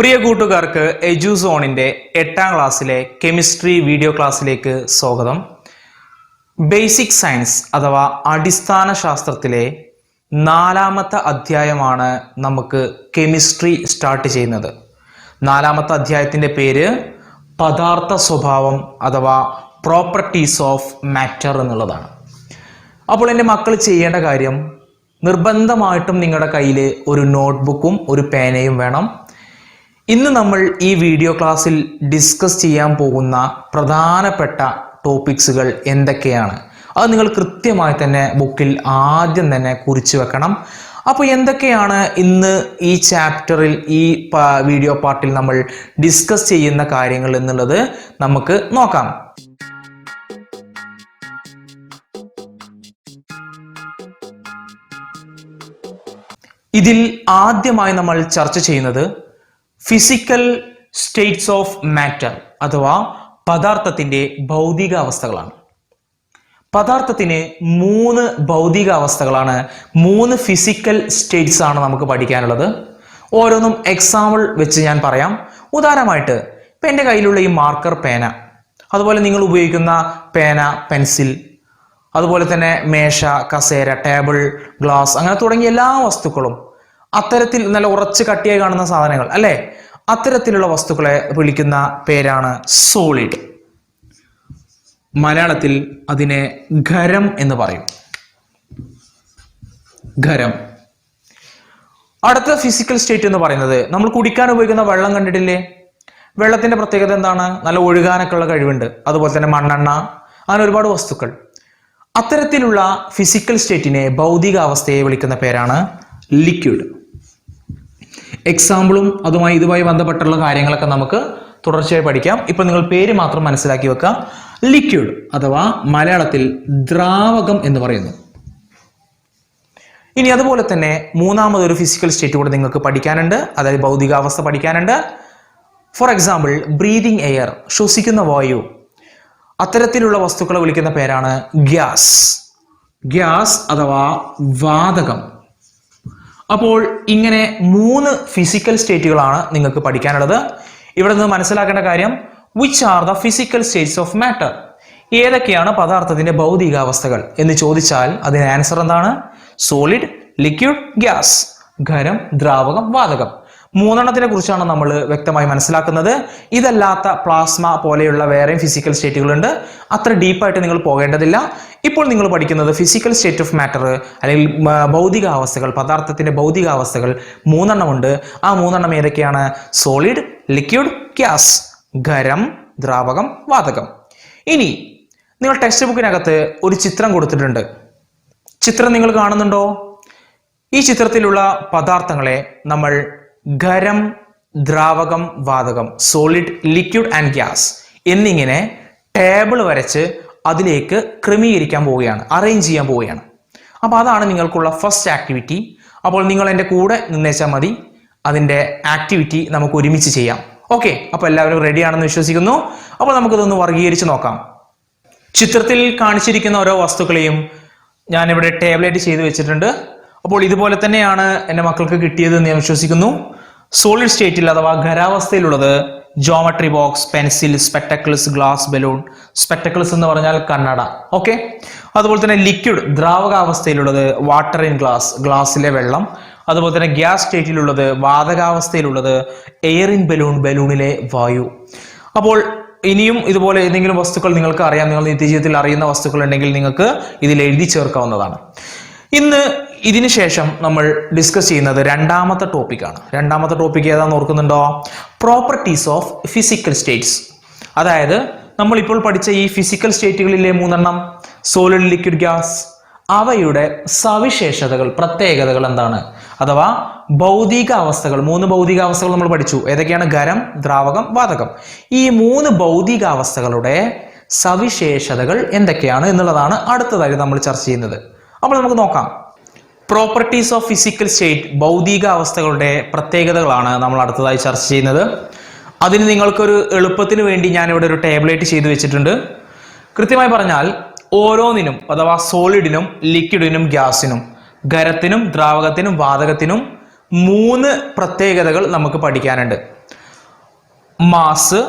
പ്രിയ കൂട്ടുകാർക്ക് എജുസോണിന്റെ 8ാം ക്ലാസ്സിലെ chemistry video ക്ലാസ്സിലേക്ക് സ്വാഗതം. ബേസിക് സയൻസ് അഥവാ അടിസ്ഥാന ശാസ്ത്രത്തിലെ 4ാമത്തെ അധ്യായമാണ് നമുക്ക് കെമിസ്ട്രി സ്റ്റാർട്ട് ചെയ്യുന്നത്. 4ാമത്തെ അധ്യായത്തിന്റെ പേര് പദാർത്ഥ സ്വഭാവം അഥവാ പ്രോപ്പർട്ടീസ് ഓഫ് മാറ്റർ എന്നുള്ളതാണ്. അപ്പോൾ എൻ്റെ മക്കൾ ചെയ്യേണ്ട കാര്യം, നിർബന്ധമായിട്ടും നിങ്ങളുടെ കയ്യിൽ ഒരു നോട്ട്ബുക്കും ഒരു പേനയും വേണം. ഇന്ന് നമ്മൾ ഈ വീഡിയോ ക്ലാസ്സിൽ ഡിസ്കസ് ചെയ്യാൻ പോകുന്ന പ്രധാനപ്പെട്ട ടോപ്പിക്സുകൾ എന്തൊക്കെയാണ് അത് നിങ്ങൾ കൃത്യമായി തന്നെ ബുക്കിൽ ആദ്യം തന്നെ കുറിച്ചു വെക്കണം. അപ്പോൾ എന്തൊക്കെയാണ് ഇന്ന് ഈ ചാപ്റ്ററിൽ ഈ വീഡിയോ പാർട്ടിൽ നമ്മൾ ഡിസ്കസ് ചെയ്യുന്ന കാര്യങ്ങൾ എന്നുള്ളത് നമുക്ക് നോക്കാം. ഇതിൽ ആദ്യമായി നമ്മൾ ചർച്ച ചെയ്യുന്നത് ഫിസിക്കൽ സ്റ്റേറ്റ്സ് ഓഫ് മാറ്റർ അഥവാ പദാർത്ഥത്തിന്റെ ഭൗതിക അവസ്ഥകളാണ്. പദാർത്ഥത്തിന് 3 ഭൗതിക അവസ്ഥകളാണ്, 3 ഫിസിക്കൽ സ്റ്റേറ്റ്സ് ആണ് നമുക്ക് പഠിക്കാനുള്ളത്. ഓരോന്നും എക്സാമ്പിൾ വെച്ച് ഞാൻ പറയാം. ഉദാഹരണമായിട്ട് ഇപ്പം എൻ്റെ കയ്യിലുള്ള ഈ മാർക്കർ പേന, അതുപോലെ നിങ്ങൾ ഉപയോഗിക്കുന്ന പേന, പെൻസിൽ, അതുപോലെ തന്നെ മേശ, കസേര, ടേബിൾ, ഗ്ലാസ്, അങ്ങനെ തുടങ്ങിയ എല്ലാ വസ്തുക്കളും അത്തരത്തിൽ നല്ല ഉറച്ച് കട്ടിയായി കാണുന്ന സാധനങ്ങൾ അല്ലേ, അത്തരത്തിലുള്ള വസ്തുക്കളെ വിളിക്കുന്ന പേരാണ് സോളിഡ്. മലയാളത്തിൽ അതിനെ ഖരം എന്ന് പറയും. ഖരം. അടുത്ത ഫിസിക്കൽ സ്റ്റേറ്റ് എന്ന് പറയുന്നത് നമ്മൾ കുടിക്കാൻ ഉപയോഗിക്കുന്ന വെള്ളം കണ്ടിട്ടില്ലേ? വെള്ളത്തിന്റെ പ്രത്യേകത എന്താണ്? നല്ല ഒഴുകാനൊക്കെ ഉള്ള കഴിവുണ്ട്. അതുപോലെ തന്നെ മണ്ണെണ്ണ, അങ്ങനെ ഒരുപാട് വസ്തുക്കൾ. അത്തരത്തിലുള്ള ഫിസിക്കൽ സ്റ്റേറ്റിനെ, ഭൗതിക അവസ്ഥയെ വിളിക്കുന്ന പേരാണ് ലിക്വിഡ്. എക്സാമ്പിളും ഇതുമായി ബന്ധപ്പെട്ടുള്ള കാര്യങ്ങളൊക്കെ നമുക്ക് തുടർച്ചയായി പഠിക്കാം. ഇപ്പൊ നിങ്ങൾ പേര് മാത്രം മനസ്സിലാക്കി വെക്കുക. ലിക്വിഡ് അഥവാ മലയാളത്തിൽ ദ്രാവകം എന്ന് പറയുന്നു. ഇനി അതുപോലെ തന്നെ 3ാമതൊരു ഫിസിക്കൽ സ്റ്റേറ്റ് കൂടെ നിങ്ങൾക്ക് പഠിക്കാനുണ്ട്, അതായത് ഭൗതികാവസ്ഥ പഠിക്കാനുണ്ട്. ഫോർ എക്സാമ്പിൾ ബ്രീതിങ് എയർ, ശ്വസിക്കുന്ന വായു. അത്തരത്തിലുള്ള വസ്തുക്കളെ വിളിക്കുന്ന പേരാണ് ഗ്യാസ്. ഗ്യാസ് അഥവാ വാതകം. അപ്പോൾ ഇങ്ങനെ 3 ഫിസിക്കൽ സ്റ്റേറ്റുകളാണ് നിങ്ങൾക്ക് പഠിക്കാനുള്ളത്. ഇവിടെ നിന്ന് മനസ്സിലാക്കേണ്ട കാര്യം, which are the physical States of matter? ഏതൊക്കെയാണ് പദാർത്ഥത്തിന്റെ ഭൗതികാവസ്ഥകൾ എന്ന് ചോദിച്ചാൽ അതിന് ആൻസർ എന്താണ്? Solid, liquid, gas. ഖരം, ദ്രാവകം, വാതകം. 3 കുറിച്ചാണ് നമ്മൾ വ്യക്തമായി മനസ്സിലാക്കുന്നത്. ഇതല്ലാത്ത പ്ലാസ്മ പോലെയുള്ള വേറെയും ഫിസിക്കൽ സ്റ്റേറ്റുകളുണ്ട്. അത്ര ഡീപ്പായിട്ട് നിങ്ങൾ പോകേണ്ടതില്ല. ഇപ്പോൾ നിങ്ങൾ പഠിക്കുന്നത് ഫിസിക്കൽ സ്റ്റേറ്റ് ഓഫ് മാറ്റർ അല്ലെങ്കിൽ ഭൗതികാവസ്ഥകൾ, പദാർത്ഥത്തിന്റെ ഭൗതികാവസ്ഥകൾ 3 ഉണ്ട്. ആ 3 ഏതൊക്കെയാണ്? Solid, liquid, gas. ഖരം, ദ്രാവകം, വാതകം. ഇനി നിങ്ങൾ ടെക്സ്റ്റ് ബുക്കിനകത്ത് ഒരു ചിത്രം കൊടുത്തിട്ടുണ്ട്. ചിത്രം നിങ്ങൾ കാണുന്നുണ്ടോ? ഈ ചിത്രത്തിലുള്ള പദാർത്ഥങ്ങളെ നമ്മൾ ഖരം, ദ്രാവകം, വാതകം, സോളിഡ്, ലിക്വിഡ് ആൻഡ് ഗ്യാസ് എന്നിങ്ങനെ ടേബിൾ വരച്ച് അതിലേക്ക് ക്രമീകരിക്കാൻ പോവുകയാണ്, അറേഞ്ച് ചെയ്യാൻ പോവുകയാണ്. അപ്പോൾ അതാണ് നിങ്ങൾക്കുള്ള ഫസ്റ്റ് ആക്ടിവിറ്റി. അപ്പോൾ നിങ്ങൾ എൻ്റെ കൂടെ നിന്നേച്ചാൽ മതി. അതിൻ്റെ ആക്ടിവിറ്റി നമുക്ക് ഒരുമിച്ച് ചെയ്യാം. ഓക്കെ, അപ്പോൾ എല്ലാവരും റെഡി ആണെന്ന് വിശ്വസിക്കുന്നു. അപ്പോൾ നമുക്കിതൊന്ന് വർഗീകരിച്ച് നോക്കാം. ചിത്രത്തിൽ കാണിച്ചിരിക്കുന്ന ഓരോ വസ്തുക്കളെയും ഞാനിവിടെ ടേബിളായിട്ട് ചെയ്ത് വെച്ചിട്ടുണ്ട്. അപ്പോൾ ഇതുപോലെ തന്നെയാണ് എൻ്റെ മക്കൾക്ക് കിട്ടിയത് എന്ന് ഞാൻ വിശ്വസിക്കുന്നു. സോളിഡ് സ്റ്റേറ്റിൽ അഥവാ ഖരാവസ്ഥയിലുള്ളത് geometry box, pencil, spectacles, glass balloon. Spectacles എന്ന് പറഞ്ഞാൽ കണ്ണട. ഓക്കെ. അതുപോലെ തന്നെ ലിക്വിഡ് ദ്രാവകാവസ്ഥയിലുള്ളത് വാട്ടർ ഇൻ ഗ്ലാസ്, ഗ്ലാസ്സിലെ വെള്ളം. അതുപോലെ തന്നെ ഗ്യാസ് സ്റ്റേറ്റിലുള്ളത്, വാതകാവസ്ഥയിലുള്ളത് എയർ ഇൻ ബലൂൺ, ബലൂണിലെ വായു. അപ്പോൾ ഇനിയും ഇതുപോലെ ഏതെങ്കിലും വസ്തുക്കൾ നിങ്ങൾക്ക് അറിയാം, നിങ്ങൾ നിത്യജീവിതത്തിൽ അറിയുന്ന വസ്തുക്കൾ ഉണ്ടെങ്കിൽ നിങ്ങൾക്ക് ഇതിൽ എഴുതി ചേർക്കാവുന്നതാണ്. ഇന്ന് ഇതിന് ശേഷം നമ്മൾ ഡിസ്കസ് ചെയ്യുന്നത് 2ാമത്തെ ടോപ്പിക്കാണ്. 2ാമത്തെ ടോപ്പിക് ഏതാണെന്ന് ഓർക്കുന്നുണ്ടോ? Properties of physical States. അതായത് നമ്മളിപ്പോൾ പഠിച്ച ഈ ഫിസിക്കൽ സ്റ്റേറ്റുകളിലെ 3 സോളിഡ്, ലിക്വിഡ്, ഗ്യാസ്, അവയുടെ സവിശേഷതകൾ, പ്രത്യേകതകൾ എന്താണ്? അഥവാ ഭൗതിക അവസ്ഥകൾ. 3 ഭൗതിക അവസ്ഥകൾ നമ്മൾ പഠിച്ചു. ഏതൊക്കെയാണ്? ഖരം, ദ്രാവകം, വാതകം. ഈ 3 ഭൗതിക അവസ്ഥകളുടെ സവിശേഷതകൾ എന്തൊക്കെയാണ് എന്നുള്ളതാണ് അടുത്തതായി നമ്മൾ ചർച്ച ചെയ്യുന്നത്. അപ്പോൾ നമുക്ക് നോക്കാം. പ്രോപ്പർട്ടീസ് ഓഫ് ഫിസിക്കൽ സ്റ്റേറ്റ്, ഭൗതിക അവസ്ഥകളുടെ പ്രത്യേകതകളാണ് നമ്മൾ അടുത്തതായി ചർച്ച ചെയ്യുന്നത്. അതിന് നിങ്ങൾക്കൊരു എളുപ്പത്തിന് വേണ്ടി ഞാനിവിടെ ഒരു ടേബിളേറ്റ് ചെയ്തു വെച്ചിട്ടുണ്ട്. കൃത്യമായി പറഞ്ഞാൽ ഓരോന്നിനും അഥവാ സോളിഡിനും, ലിക്വിഡിനും, ഗ്യാസിനും, ഖരത്തിനും, ദ്രാവകത്തിനും, വാതകത്തിനും 3 പ്രത്യേകതകൾ നമുക്ക് പഠിക്കാനുണ്ട്. മാസ്,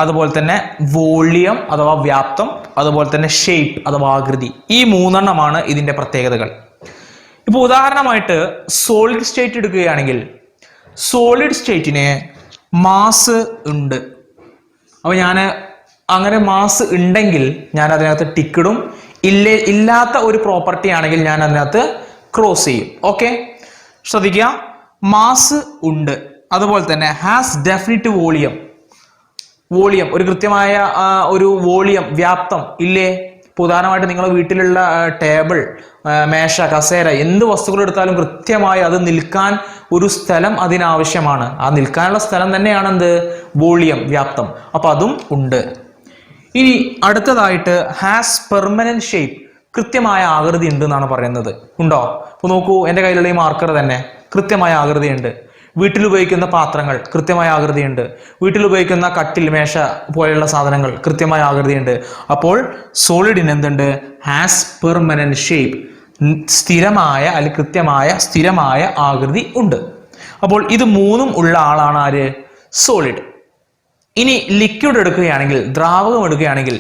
അതുപോലെ തന്നെ വോളിയം അഥവാ വ്യാപ്തം, അതുപോലെ തന്നെ ഷേപ്പ് അഥവാ ആകൃതി. ഈ മൂന്നെണ്ണമാണ് ഇതിന്റെ പ്രത്യേകതകൾ. ഇപ്പൊ ഉദാഹരണമായിട്ട് സോളിഡ് സ്റ്റേറ്റ് എടുക്കുകയാണെങ്കിൽ സോളിഡ് സ്റ്റേറ്റിന് മാസ് ഉണ്ട്. അപ്പൊ ഞാൻ അങ്ങനെ മാസ് ഉണ്ടെങ്കിൽ ഞാൻ അതിനകത്ത് ടിക്കിടും. ഇല്ലാത്ത ഒരു പ്രോപ്പർട്ടി ആണെങ്കിൽ ഞാൻ അതിനകത്ത് ക്രോസ് ചെയ്യും. ഓക്കെ, ശ്രദ്ധിക്കുക. മാസ് ഉണ്ട്, അതുപോലെ തന്നെ ഹാസ് ഡെഫിനിറ്റ് വോളിയം. വോളിയം ഒരു കൃത്യമായ ഒരു വോളിയം വ്യാപ്തം ഇല്ലേ? ഇപ്പൊ ഉദാഹരണമായിട്ട് നിങ്ങളുടെ വീട്ടിലുള്ള ടേബിൾ, മേശ, കസേര, എന്ത് വസ്തുക്കൾ എടുത്താലും കൃത്യമായി അത് നിൽക്കാൻ ഒരു സ്ഥലം അതിനാവശ്യമാണ്. ആ നിൽക്കാനുള്ള സ്ഥലം തന്നെയാണ് എന്ത്? വോളിയം, വ്യാപ്തം. അപ്പൊ അതും ഉണ്ട്. ഇനി അടുത്തതായിട്ട് ഹാസ് പെർമനന്റ് ഷേപ്പ്. കൃത്യമായ ആകൃതി ഉണ്ട് എന്നാണ് പറയുന്നത്. ഉണ്ടോ? ഇപ്പൊ നോക്കൂ, എൻ്റെ കയ്യിലുള്ള ഈ മാർക്കർ തന്നെ കൃത്യമായ ആകൃതിയുണ്ട്. വീട്ടിൽ ഉപയോഗിക്കുന്ന പാത്രങ്ങൾ കൃത്യമായ ആകൃതിയുണ്ട്. വീട്ടിൽ ഉപയോഗിക്കുന്ന കട്ടിൽ, മേശ പോലെയുള്ള സാധനങ്ങൾ കൃത്യമായ ആകൃതിയുണ്ട്. അപ്പോൾ സോളിഡിന് എന്തുണ്ട്? Has permanent shape. സ്ഥിരമായ അല്ലെങ്കിൽ കൃത്യമായ സ്ഥിരമായ ആകൃതി ഉണ്ട്. അപ്പോൾ ഇത് മൂന്നും ഉള്ള ആളാണ് ആര്? സോളിഡ്. ഇനി ലിക്വിഡ് എടുക്കുകയാണെങ്കിൽ, ദ്രാവകം എടുക്കുകയാണെങ്കിൽ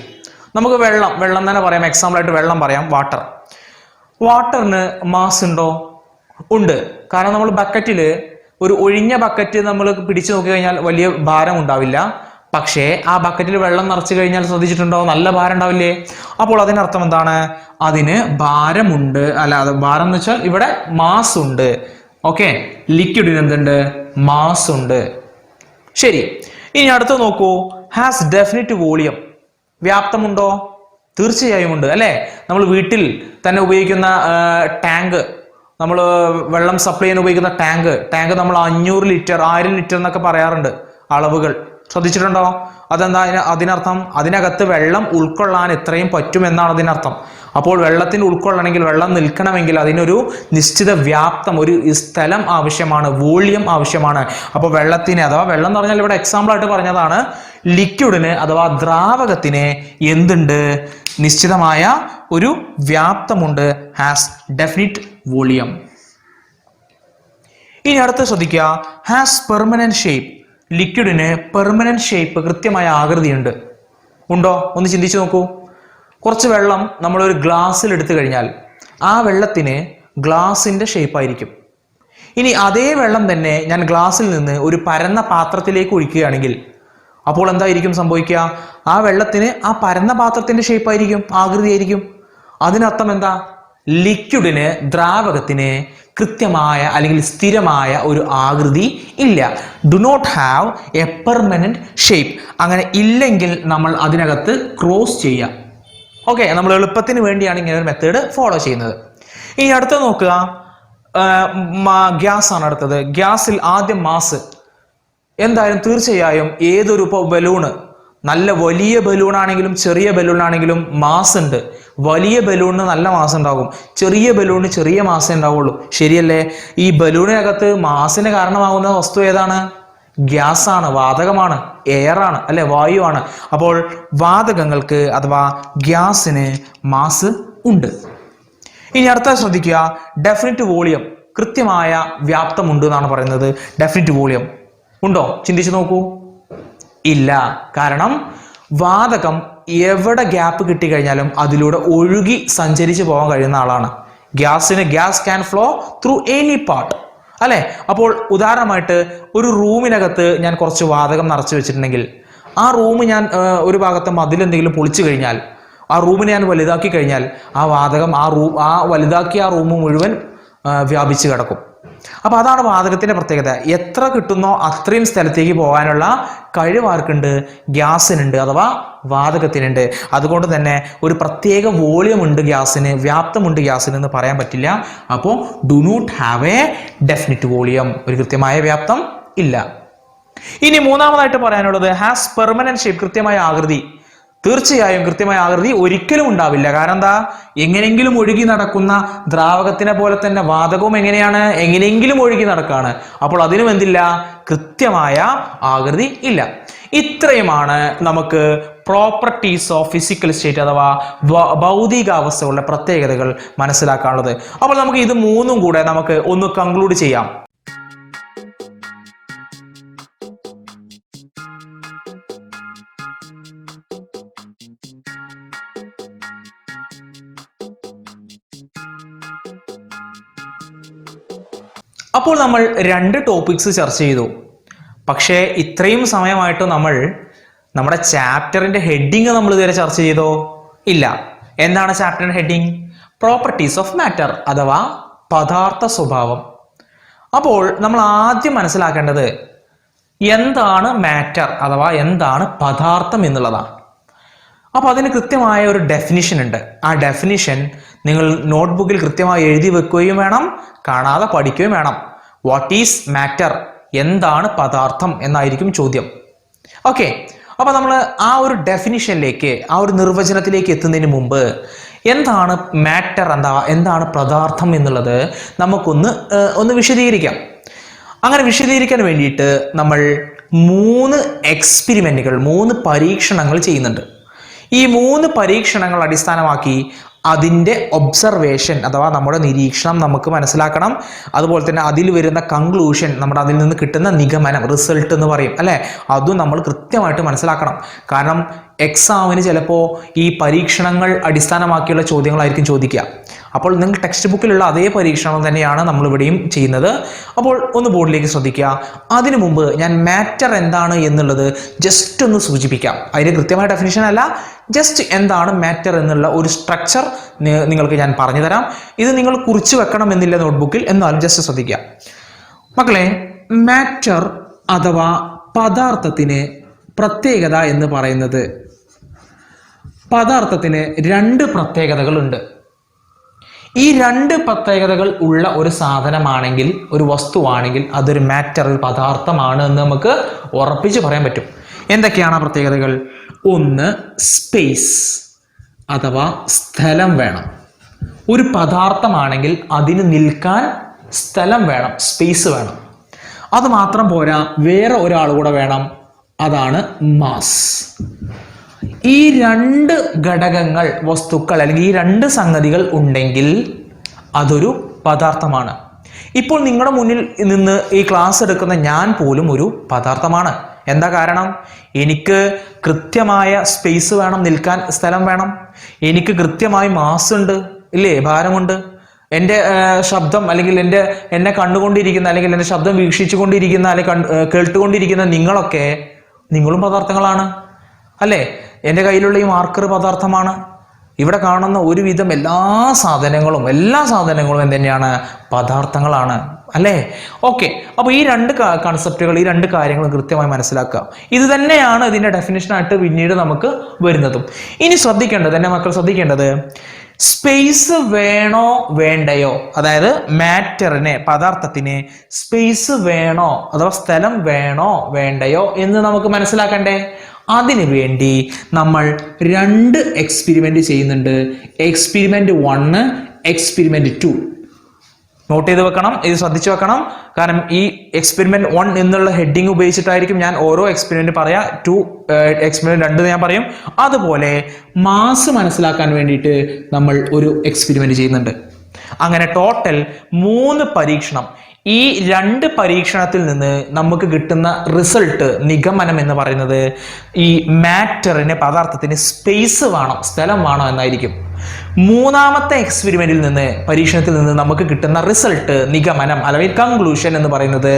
നമുക്ക് വെള്ളം തന്നെ പറയാം. എക്സാമ്പിൾ ആയിട്ട് വെള്ളം പറയാം. വാട്ടറിന് മാസ് ഉണ്ടോ? ഉണ്ട്. കാരണം നമ്മൾ ബക്കറ്റിൽ ഒരു ഒഴിഞ്ഞ ബക്കറ്റ് നമ്മൾ പിടിച്ചു നോക്കി കഴിഞ്ഞാൽ വലിയ ഭാരം ഉണ്ടാവില്ല. പക്ഷേ ആ ബക്കറ്റിൽ വെള്ളം നിറച്ചു കഴിഞ്ഞാൽ ശ്രദ്ധിച്ചിട്ടുണ്ടോ? നല്ല ഭാരം ഉണ്ടാവില്ലേ? അപ്പോൾ അതിനർത്ഥം എന്താണ്? അതിന് ഭാരമുണ്ട്. അല്ലാതെ ഭാരം എന്ന് വെച്ചാൽ ഇവിടെ മാസ് ഉണ്ട്. ഓക്കെ, ലിക്വിഡിന് എന്തുണ്ട്? മാസ് ഉണ്ട്. ശരി, ഇനി അടുത്ത് നോക്കൂ. Has definite volume. വ്യാപ്തമുണ്ടോ? തീർച്ചയായും ഉണ്ട്, അല്ലേ? നമ്മൾ വീട്ടിൽ തന്നെ ഉപയോഗിക്കുന്ന ടാങ്ക്, നമ്മൾ വെള്ളം സപ്ലൈ ചെയ്യാൻ ഉപയോഗിക്കുന്ന ടാങ്ക് നമ്മൾ 500 ലിറ്റർ 1000 ലിറ്റർ എന്നൊക്കെ പറയാറുണ്ട് അളവുകൾ. ശ്രദ്ധിച്ചിട്ടുണ്ടോ? അതെന്താ അതിനർത്ഥം? അതിനകത്ത് വെള്ളം ഉൾക്കൊള്ളാൻ എത്രയും പറ്റുമെന്നാണ് അതിനർത്ഥം. അപ്പോൾ വെള്ളത്തിന് ഉൾക്കൊള്ളണമെങ്കിൽ, വെള്ളം നിൽക്കണമെങ്കിൽ അതിനൊരു നിശ്ചിത വ്യാപ്തം, ഒരു സ്ഥലം ആവശ്യമാണ്, വോളിയം ആവശ്യമാണ്. അപ്പോൾ വെള്ളത്തിന്, അഥവാ വെള്ളം എന്ന് പറഞ്ഞാൽ ഇവിടെ എക്സാമ്പിൾ ആയിട്ട് പറഞ്ഞതാണ്, ലിക്വിഡിന് അഥവാ ദ്രാവകത്തിന് എന്തുണ്ട്? നിശ്ചിതമായ ഒരു വ്യാപ്തമുണ്ട്. Has definite volume. ഇനി അടുത്ത ശ്രദ്ധിക്കുക. Has permanent shape. ലിക്വിഡിന് പെർമനന്റ് ഷേപ്പ്, കൃത്യമായ ആകൃതിയുണ്ട്. ഉണ്ടോ? ഒന്ന് ചിന്തിച്ചു നോക്കൂ. കുറച്ച് വെള്ളം നമ്മളൊരു ഗ്ലാസ്സിൽ എടുത്തു കഴിഞ്ഞാൽ ആ വെള്ളത്തിന് ഗ്ലാസിന്റെ ഷേപ്പ് ആയിരിക്കും. ഇനി അതേ വെള്ളം തന്നെ ഞാൻ ഗ്ലാസ്സിൽ നിന്ന് ഒരു പരന്ന പാത്രത്തിലേക്ക് ഒഴിക്കുകയാണെങ്കിൽ അപ്പോൾ എന്തായിരിക്കും സംഭവിക്കുക? ആ വെള്ളത്തിന് ആ പരന്ന പാത്രത്തിന്റെ ഷേപ്പ് ആയിരിക്കും, ആകൃതിയായിരിക്കും. അതിനർത്ഥം എന്താ? ലിക്വിഡിന്, ദ്രാവകത്തിന് കൃത്യമായ അല്ലെങ്കിൽ സ്ഥിരമായ ഒരു ആകൃതി ഇല്ല. Do not have a permanent shape. അങ്ങനെ ഇല്ലെങ്കിൽ നമ്മൾ അതിനകത്ത് ക്രോസ് ചെയ്യാം. ഓക്കെ, നമ്മൾ എളുപ്പത്തിന് വേണ്ടിയാണ് ഇങ്ങനെ ഒരു മെത്തേഡ് ഫോളോ ചെയ്യുന്നത്. ഇനി അടുത്ത നോക്കുക. ഗ്യാസ് ആണ് അടുത്തത്. ഗ്യാസിൽ ആദ്യം മാസ്. എന്തായാലും തീർച്ചയായും ഏതൊരു ബലൂണ്, നല്ല വലിയ ബലൂൺ ആണെങ്കിലും ചെറിയ ബലൂൺ ആണെങ്കിലും മാസ് ഉണ്ട്. വലിയ ബലൂണിന് നല്ല മാസ് ഉണ്ടാകും, ചെറിയ ബലൂണിന് ചെറിയ മാസേ ഉണ്ടാവുള്ളൂ. ശരിയല്ലേ? ഈ ബലൂണിനകത്ത് മാസിന് കാരണമാകുന്ന വസ്തു ഏതാണ്? ഗ്യാസ് ആണ്, വാതകമാണ്, എയർ ആണ്, അല്ലെ? വായുവാണ്. അപ്പോൾ വാതകങ്ങൾക്ക് അഥവാ ഗ്യാസിന് മാസ് ഉണ്ട്. ഇനി അടുത്ത ശ്രദ്ധിക്കുക. Definite volume. കൃത്യമായ വ്യാപ്തം ഉണ്ട് എന്നാണ് പറയുന്നത്. ഡെഫിനിറ്റ് വോളിയം ഉണ്ടോ? ചിന്തിച്ചു നോക്കൂ. ഇല്ല. കാരണം വാതകം എവിടെ ഗ്യാപ്പ് കിട്ടിക്കഴിഞ്ഞാലും അതിലൂടെ ഒഴുകി സഞ്ചരിച്ച് പോകാൻ കഴിയുന്ന ആളാണ്. Gas can flow through any part, അല്ലെ? അപ്പോൾ ഉദാഹരണമായിട്ട് ഒരു റൂമിനകത്ത് ഞാൻ കുറച്ച് വാതകം നിറച്ചു വെച്ചിട്ടുണ്ടെങ്കിൽ ആ റൂം ഞാൻ ഒരു ഭാഗത്ത് മതിലെന്തെങ്കിലും പൊളിച്ചു കഴിഞ്ഞാൽ, ആ റൂമിനെ ഞാൻ വലുതാക്കി കഴിഞ്ഞാൽ ആ വാതകം ആ വലുതാക്കിയ ആ റൂം മുഴുവൻ വ്യാപിച്ചു കിടക്കും. അപ്പൊ അതാണ് വാതകത്തിന്റെ പ്രത്യേകത. എത്ര കിട്ടുന്നോ അത്രയും സ്ഥലത്തേക്ക് പോകാനുള്ള കഴിവ് ആർക്കുണ്ട്? ഗ്യാസിനുണ്ട്, അഥവാ വാതകത്തിനുണ്ട്. അതുകൊണ്ട് തന്നെ ഒരു പ്രത്യേക വോളിയം ഉണ്ട് ഗ്യാസിന്, വ്യാപ്തമുണ്ട് ഗ്യാസിന് എന്ന് പറയാൻ പറ്റില്ല. അപ്പോൾ do not have a definite volume. ഒരു കൃത്യമായ വ്യാപ്തം ഇല്ല. ഇനി മൂന്നാമതായിട്ട് പറയാനുള്ളത് ഹാസ് പെർമനന്റ് ഷേപ്പ്. കൃത്യമായ ആകൃതി. തീർച്ചയായും കൃത്യമായ ആകൃതി ഒരിക്കലും ഉണ്ടാവില്ല. കാരണം എന്താ? എങ്ങനെയെങ്കിലും ഒഴുകി നടക്കുന്ന ദ്രാവകത്തിനെ പോലെ തന്നെ വാതകവും എങ്ങനെയെങ്കിലും ഒഴുകി നടക്കാണ്. അപ്പോൾ അതിനും എന്തില്ല? കൃത്യമായ ആകൃതി ഇല്ല. ഇത്രയുമാണ് നമുക്ക് പ്രോപ്പർട്ടീസ് ഓഫ് ഫിസിക്കൽ സ്റ്റേറ്റ് അഥവാ ഭൗതികാവസ്ഥകളുടെ പ്രത്യേകതകൾ മനസ്സിലാക്കാനുള്ളത്. അപ്പോൾ നമുക്ക് ഇത് മൂന്നും കൂടെ നമുക്ക് ഒന്ന് കൺക്ലൂഡ് ചെയ്യാം. അപ്പോൾ നമ്മൾ 2 ടോപ്പിക്സ് ചർച്ച ചെയ്തു. പക്ഷേ ഇത്രയും സമയമായിട്ട് നമ്മൾ നമ്മുടെ ചാപ്റ്ററിന്റെ ഹെഡിങ് നമ്മൾ ഇതുവരെ ചർച്ച ചെയ്തോ? ഇല്ല. എന്താണ് ചാപ്റ്ററിന്റെ ഹെഡിങ്? പ്രോപ്പർട്ടീസ് ഓഫ് മാറ്റർ അഥവാ പദാർത്ഥ സ്വഭാവം. അപ്പോൾ നമ്മൾ ആദ്യം മനസ്സിലാക്കേണ്ടത് എന്താണ് മാറ്റർ അഥവാ എന്താണ് പദാർത്ഥം എന്നുള്ളതാണ്. അപ്പോൾ അതിന് കൃത്യമായ ഒരു ഡെഫിനിഷൻ ഉണ്ട്. ആ ഡെഫിനിഷൻ നിങ്ങൾ നോട്ട്ബുക്കിൽ കൃത്യമായി എഴുതി വെക്കുകയും വേണം, കാണാതെ പഠിക്കുകയും വേണം. What is matter? എന്താണ് പദാർത്ഥം എന്നായിരിക്കും ചോദ്യം. ഓക്കെ, അപ്പോൾ നമ്മൾ ആ ഒരു ഡെഫിനിഷനിലേക്ക്, ആ ഒരു നിർവചനത്തിലേക്ക് എത്തുന്നതിന് മുമ്പ് എന്താണ് മാറ്റർ, എന്താണ് പദാർത്ഥം എന്നുള്ളത് നമുക്കൊന്ന് വിശദീകരിക്കാം. അങ്ങനെ വിശദീകരിക്കാൻ വേണ്ടിയിട്ട് നമ്മൾ 3 എക്സ്പെരിമെന്റുകൾ, 3 പരീക്ഷണങ്ങൾ ചെയ്യുന്നുണ്ട്. ഈ 3 പരീക്ഷണങ്ങൾ അടിസ്ഥാനമാക്കി അതിൻ്റെ ഒബ്സർവേഷൻ അഥവാ നമ്മുടെ നിരീക്ഷണം നമുക്ക് മനസ്സിലാക്കണം. അതുപോലെ തന്നെ അതിൽ വരുന്ന കൺക്ലൂഷൻ, നമ്മുടെ അതിൽ നിന്ന് കിട്ടുന്ന നിഗമനം, റിസൾട്ട് എന്ന് പറയും അല്ലേ, അതും നമ്മൾ കൃത്യമായിട്ട് മനസ്സിലാക്കണം. കാരണം എക്സാമിന് ചിലപ്പോൾ ഈ പരീക്ഷണങ്ങൾ അടിസ്ഥാനമാക്കിയുള്ള ചോദ്യങ്ങളായിരിക്കും ചോദിക്കുക. അപ്പോൾ നിങ്ങൾ ടെക്സ്റ്റ് ബുക്കിലുള്ള അതേ പരീക്ഷണം തന്നെയാണ് നമ്മളിവിടെയും ചെയ്യുന്നത്. അപ്പോൾ ഒന്ന് ബോർഡിലേക്ക് ശ്രദ്ധിക്കുക. അതിനു മുമ്പ് ഞാൻ മാറ്റർ എന്താണ് എന്നുള്ളത് ജസ്റ്റ് ഒന്ന് സൂചിപ്പിക്കാം. അതിന് കൃത്യമായ ഡെഫിനിഷൻ അല്ല, ജസ്റ്റ് എന്താണ് മാറ്റർ എന്നുള്ള ഒരു സ്ട്രക്ചർ നിങ്ങൾക്ക് ഞാൻ പറഞ്ഞു തരാം. ഇത് നിങ്ങൾ കുറിച്ച് വെക്കണമെന്നില്ല നോട്ട്ബുക്കിൽ, എന്നാലും ജസ്റ്റ് ശ്രദ്ധിക്കുക. മക്കളെ, മാറ്റർ അഥവാ പദാർത്ഥത്തിന് പ്രത്യേകത എന്ന് പറയുന്നത്, പദാർത്ഥത്തിന് 2 പ്രത്യേകതകളുണ്ട്. ഈ 2 പ്രത്യേകതകൾ ഉള്ള ഒരു സാധനമാണെങ്കിൽ, ഒരു വസ്തുവാണെങ്കിൽ അതൊരു മാറ്റർ, ഒരു പദാർത്ഥമാണ് എന്ന് നമുക്ക് ഉറപ്പിച്ച് പറയാൻ പറ്റും. എന്തൊക്കെയാണ് ആ പ്രത്യേകതകൾ? ഒന്ന്, സ്പേസ് അഥവാ സ്ഥലം വേണം. ഒരു പദാർത്ഥമാണെങ്കിൽ അതിന് നിൽക്കാൻ സ്ഥലം വേണം, സ്പേസ് വേണം. അത് മാത്രം പോരാ, വേറെ ഒരാൾ കൂടെ വേണം, അതാണ് മാസ്. ഈ 2 ഘടകങ്ങൾ, വസ്തുക്കൾ അല്ലെങ്കിൽ ഈ 2 സംഗതികൾ ഉണ്ടെങ്കിൽ അതൊരു പദാർത്ഥമാണ്. ഇപ്പോൾ നിങ്ങളുടെ മുന്നിൽ നിന്ന് ഈ ക്ലാസ് എടുക്കുന്ന ഞാൻ പോലും ഒരു പദാർത്ഥമാണ്. എന്താ കാരണം? എനിക്ക് കൃത്യമായ സ്പേസ് വേണം, നിൽക്കാൻ സ്ഥലം വേണം. എനിക്ക് കൃത്യമായി മാസ് ഉണ്ട്, ഇല്ലേ, ഭാരമുണ്ട്. എൻ്റെ ശബ്ദം അല്ലെങ്കിൽ എന്നെ കണ്ടുകൊണ്ടിരിക്കുന്ന അല്ലെങ്കിൽ എൻ്റെ ശബ്ദം വീക്ഷിച്ചുകൊണ്ടിരിക്കുന്ന അല്ലെങ്കിൽ കേട്ടുകൊണ്ടിരിക്കുന്ന നിങ്ങളും പദാർത്ഥങ്ങളാണ് അല്ലേ? എൻ്റെ കയ്യിലുള്ള ഈ മാർക്കർ പദാർത്ഥമാണ്. ഇവിടെ കാണുന്ന ഒരുവിധം എല്ലാ സാധനങ്ങളും എന്തുതന്നെയാണ്? പദാർത്ഥങ്ങളാണ് അല്ലേ? ഓക്കെ, അപ്പോൾ ഈ 2 കൺസെപ്റ്റുകൾ, ഈ 2 കാര്യങ്ങളും കൃത്യമായി മനസ്സിലാക്കുക. ഇത് തന്നെയാണ് ഇതിൻ്റെ ഡെഫിനിഷനായിട്ട് പിന്നീട് നമുക്ക് വരുന്നതും. ഇനി ശ്രദ്ധിക്കേണ്ടത്, എൻ്റെ മക്കൾ ശ്രദ്ധിക്കേണ്ടത്, സ്പേസ് വേണോ വേണ്ടയോ, അതായത് മാറ്ററിന്, പദാർത്ഥത്തിന് സ്പേസ് വേണോ അഥവാ സ്ഥലം വേണോ വേണ്ടയോ എന്ന് നമുക്ക് മനസ്സിലാക്കണ്ടേ? അതിനു വേണ്ടി നമ്മൾ 2 എക്സ്പെരിമെന്റ് ചെയ്യുന്നുണ്ട്. Experiment 1, experiment 2. നോട്ട് ചെയ്ത് വെക്കണം, ഇത് ശ്രദ്ധിച്ചു വെക്കണം. കാരണം ഈ എക്സ്പെരിമെന്റ് 1 എന്നുള്ള ഹെഡിങ് ഉപയോഗിച്ചിട്ടായിരിക്കും ഞാൻ ഓരോ എക്സ്പെരിമെന്റ് പറയാ. എക്സ്പെരിമെന്റ് 2 ഞാൻ പറയും. അതുപോലെ മാസ് മനസ്സിലാക്കാൻ വേണ്ടിയിട്ട് നമ്മൾ ഒരു എക്സ്പെരിമെന്റ് ചെയ്യുന്നുണ്ട്. അങ്ങനെ ടോട്ടൽ 3 പരീക്ഷണം. ഈ 2 പരീക്ഷണത്തിൽ നിന്ന് നമുക്ക് കിട്ടുന്ന റിസൾട്ട്, നിഗമനം എന്ന് പറയുന്നത് ഈ മാറ്ററിന്, പദാർത്ഥത്തിന് സ്പേസ് വേണം, സ്ഥലം വേണം എന്നായിരിക്കും. 3ാമത്തെ പരീക്ഷണത്തിൽ നിന്ന് നമുക്ക് കിട്ടുന്ന റിസൾട്ട്, നിഗമനം അല്ലെങ്കിൽ കൺക്ലൂഷൻ എന്ന് പറയുന്നത്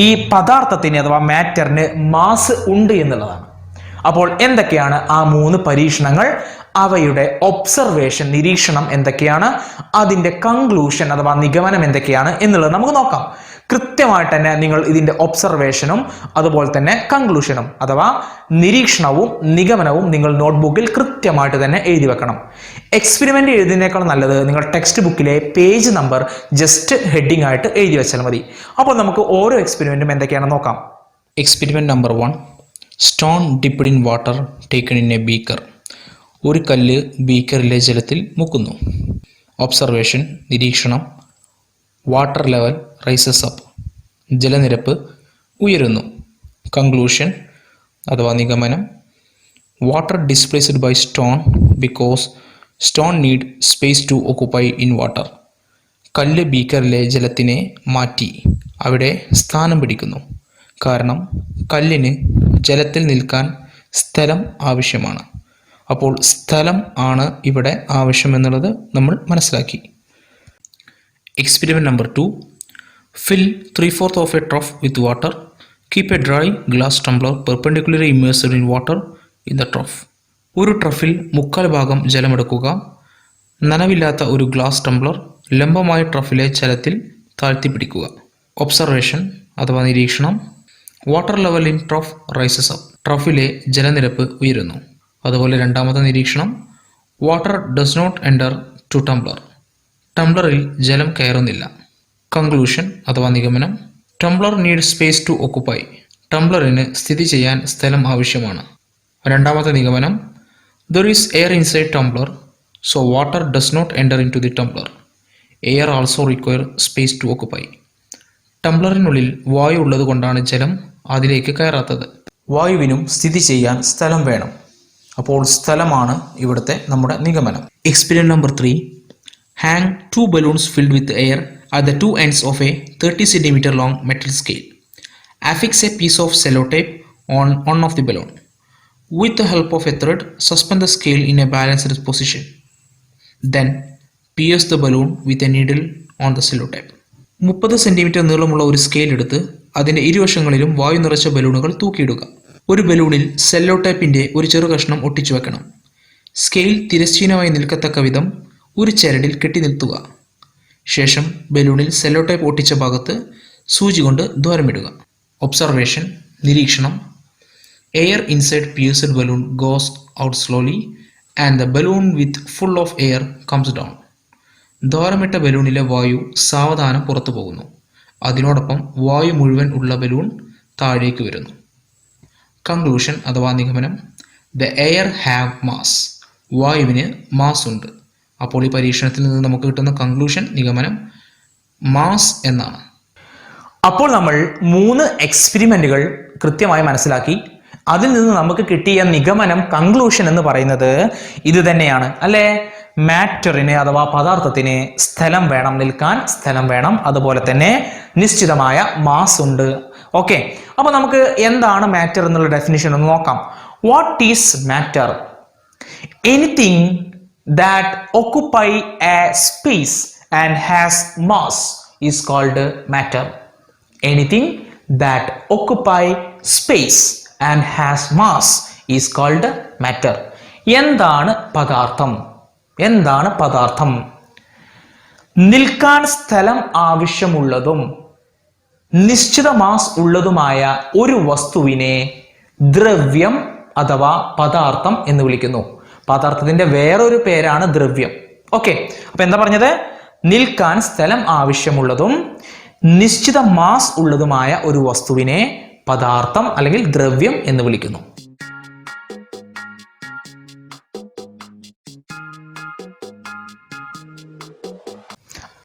ഈ പദാർത്ഥത്തിന് അഥവാ മാറ്ററിന് മാസ് ഉണ്ട് എന്നുള്ളതാണ്. അപ്പോൾ എന്തൊക്കെയാണ് ആ 3 പരീക്ഷണങ്ങൾ? അവയുടെ ഒബ്സർവേഷൻ, നിരീക്ഷണം എന്തൊക്കെയാണ്, അതിൻ്റെ കൺക്ലൂഷൻ അഥവാ നിഗമനം എന്തൊക്കെയാണ് എന്നുള്ളത് നമുക്ക് നോക്കാം. കൃത്യമായിട്ട് തന്നെ നിങ്ങൾ ഇതിൻ്റെ ഒബ്സർവേഷനും അതുപോലെ തന്നെ കൺക്ലൂഷനും അഥവാ നിരീക്ഷണവും നിഗമനവും നിങ്ങൾ നോട്ട്ബുക്കിൽ കൃത്യമായിട്ട് തന്നെ എഴുതി വെക്കണം. എക്സ്പെരിമെന്റ് എഴുതുന്നതിനേക്കാൾ നല്ലത് നിങ്ങൾ ടെക്സ്റ്റ് ബുക്കിലെ പേജ് നമ്പർ ജസ്റ്റ് ഹെഡിങ് ആയിട്ട് എഴുതി വെച്ചാൽ മതി. അപ്പോൾ നമുക്ക് ഓരോ എക്സ്പെരിമെന്റും എന്തൊക്കെയാണെന്ന് നോക്കാം. Experiment number 1, stone dipped in water taken in a beaker. ഒരു കല്ല് ബീക്കറിലെ ജലത്തിൽ മുക്കുന്നു. ഒബ്സർവേഷൻ, നിരീക്ഷണം, വാട്ടർ ലെവൽ റൈസസ് അപ്പ്, ജലനിരപ്പ് ഉയരുന്നു. കൺക്ലൂഷൻ അഥവാ നിഗമനം, water displaced by stone because stone need space to occupy in water. കല്ല് ബീക്കറിലെ ജലത്തിനെ മാറ്റി അവിടെ സ്ഥാനം പിടിക്കുന്നു. കാരണം കല്ലിന് ജലത്തിൽ നിൽക്കാൻ സ്ഥലം ആവശ്യമാണ്. അപ്പോൾ സ്ഥലം ആണ് ഇവിടെ ആവശ്യമെന്നുള്ളത് നമ്മൾ മനസ്സിലാക്കി. Experiment number 2, Fill 3/4 of a trough with water. Keep a dry glass tumbler perpendicularly immersed in water in the trough. ഒരു ട്രഫിൽ 3/4 ഭാഗം ജലമെടുക്കുക. നനവില്ലാത്ത ഒരു ഗ്ലാസ് ടംബ്ലർ ലംബമായ ട്രഫിലെ ജലത്തിൽ താഴ്ത്തിപ്പിടിക്കുക. ഒബ്സർവേഷൻ അഥവാ നിരീക്ഷണം. Water level in trough rises up. ട്രഫിലെ ജലനിരപ്പ് ഉയരുന്നു. അതുപോലെ രണ്ടാമത്തെ നിരീക്ഷണം. Water does not enter to tumbler. ടംബ്ലറിൽ ജലം കയറുന്നില്ല. കൺക്ലൂഷൻ അഥവാ നിഗമനം. Tumbler need space to occupy. ടംബ്ലറിന് സ്ഥിതി ചെയ്യാൻ സ്ഥലം ആവശ്യമാണ്. രണ്ടാമത്തെ നിഗമനം. There is air inside tumbler, so water does not enter in to the tumbler. Air also require space to occupy. ടംബ്ലറിനുള്ളിൽ വായു ഉള്ളത് കൊണ്ടാണ് ജലം അതിലേക്ക് കയറാത്തത്. വായുവിനും സ്ഥിതി ചെയ്യാൻ സ്ഥലം വേണം. അപ്പോൾ സ്ഥലമാണ് ഇവിടുത്തെ നമ്മുടെ നിഗമനം. Experiment number 3. Hang 2 balloons filled with air at the two ends of a 30 cm long metal scale. Affix a piece of sellotape on one of the balloon. With the help of a thread, suspend the scale in a balanced position. Then pierce the balloon with a needle on the sellotape. 30 centimetre നീളമുള്ള ഒരു scale എടുത്ത് അതിൻ്റെ ഇരുവശങ്ങളിലും വായു നിറച്ച ബലൂണുകൾ തൂക്കിയിടുക. ഒരു ബലൂണിൽ Cello ടേപ്പിൻ്റെ ഒരു ചെറു കഷ്ണം ഒട്ടിച്ചു വെക്കണം. സ്കെയിൽ തിരശ്ചീനമായി നിൽക്കത്തക്ക വിധം ഒരു ചരടിൽ കെട്ടി നിർത്തുക. ശേഷം ബലൂണിൽ സെല്ലോ ടേപ്പ് ഒട്ടിച്ച ഭാഗത്ത് സൂചി കൊണ്ട് ദ്വാരമിടുക. ഒബ്സർവേഷൻ നിരീക്ഷണം. Air inside pierced balloon goes out slowly and the balloon with full of air comes down. ദ്വാരമിട്ട ബലൂണിലെ വായു സാവധാനം പുറത്തു പോകുന്നു. അതിനോടൊപ്പം വായു മുഴുവൻ ഉള്ള ബലൂൺ താഴേക്ക് വരുന്നു. കൺക്ലൂഷൻ അഥവാ നിഗമനം. The air have mass. വായുവിന് മാസ് ഉണ്ട്. അപ്പോൾ ഈ പരീക്ഷണത്തിൽ നിന്ന് നമുക്ക് കിട്ടുന്ന കൺക്ലൂഷൻ നിഗമനം മാസ് എന്നാണ്. അപ്പോൾ നമ്മൾ 3 എക്സ്പെരിമെന്റുകൾ കൃത്യമായി മനസ്സിലാക്കി. അതിൽ നിന്ന് നമുക്ക് കിട്ടിയ നിഗമനം കൺക്ലൂഷൻ എന്ന് പറയുന്നത് ഇത് തന്നെയാണ് അല്ലേ? മാറ്ററിന് അഥവാ പദാർത്ഥത്തിന് സ്ഥലം വേണം, നിൽക്കാൻ സ്ഥലം വേണം, അതുപോലെ തന്നെ നിശ്ചിതമായ മാസ് ഉണ്ട്. ഓക്കെ, അപ്പൊ നമുക്ക് എന്താണ് മാറ്റർ എന്നുള്ള ഡെഫിനിഷൻ ഒന്ന് നോക്കാം. What is matter? Anything that occupy a space and has mass is called matter. Anything that occupy space and has mass is called matter. എന്താണ് പദാർത്ഥം? എന്താണ് പദാർത്ഥം? നിൽക്കാൻ സ്ഥലം ആവശ്യമുള്ളതും നിശ്ചിത മാസ് ഉള്ളതുമായ ഒരു വസ്തുവിനെ ദ്രവ്യം അഥവാ പദാർത്ഥം എന്ന് വിളിക്കുന്നു. പദാർത്ഥത്തിന്റെ വേറൊരു പേരാണ് ദ്രവ്യം. ഓക്കെ, അപ്പൊ എന്താ പറഞ്ഞത്? നിൽക്കാൻ സ്ഥലം ആവശ്യമുള്ളതും നിശ്ചിത മാസ് ഉള്ളതുമായ ഒരു വസ്തുവിനെ പദാർത്ഥം അല്ലെങ്കിൽ ദ്രവ്യം എന്ന് വിളിക്കുന്നു.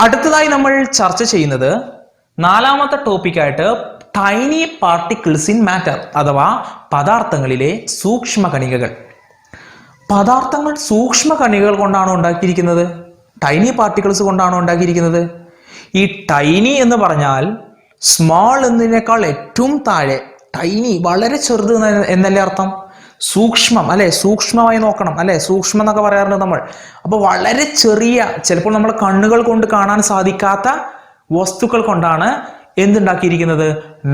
അടുത്തതായി നമ്മൾ ചർച്ച ചെയ്യുന്നത് 4ാമത്തെ ടോപ്പിക്കായിട്ട് ടൈനി പാർട്ടിക്കിൾസ് ഇൻ മാറ്റർ അഥവാ പദാർത്ഥങ്ങളിലെ സൂക്ഷ്മ കണികകൾ. പദാർത്ഥങ്ങൾ സൂക്ഷ്മ കണികകൾ കൊണ്ടാണോ ഉണ്ടാക്കിയിരിക്കുന്നത്? ടൈനി പാർട്ടിക്കിൾസ് കൊണ്ടാണോ ഉണ്ടാക്കിയിരിക്കുന്നത്? ഈ ടൈനി എന്ന് പറഞ്ഞാൽ സ്മോൾ എന്നതിനേക്കാൾ ഏറ്റവും താഴെ, ടൈനി വളരെ ചെറുത് എന്നല്ലേ അർത്ഥം? സൂക്ഷ്മം അല്ലെ? സൂക്ഷ്മമായി നോക്കണം അല്ലെ? സൂക്ഷ്മം എന്നൊക്കെ പറയാറുണ്ട് നമ്മൾ. അപ്പൊ വളരെ ചെറിയ, ചിലപ്പോൾ നമ്മൾ കണ്ണുകൾ കൊണ്ട് കാണാൻ സാധിക്കാത്ത വസ്തുക്കൾ കൊണ്ടാണ് എന്തുണ്ടാക്കിയിരിക്കുന്നത്?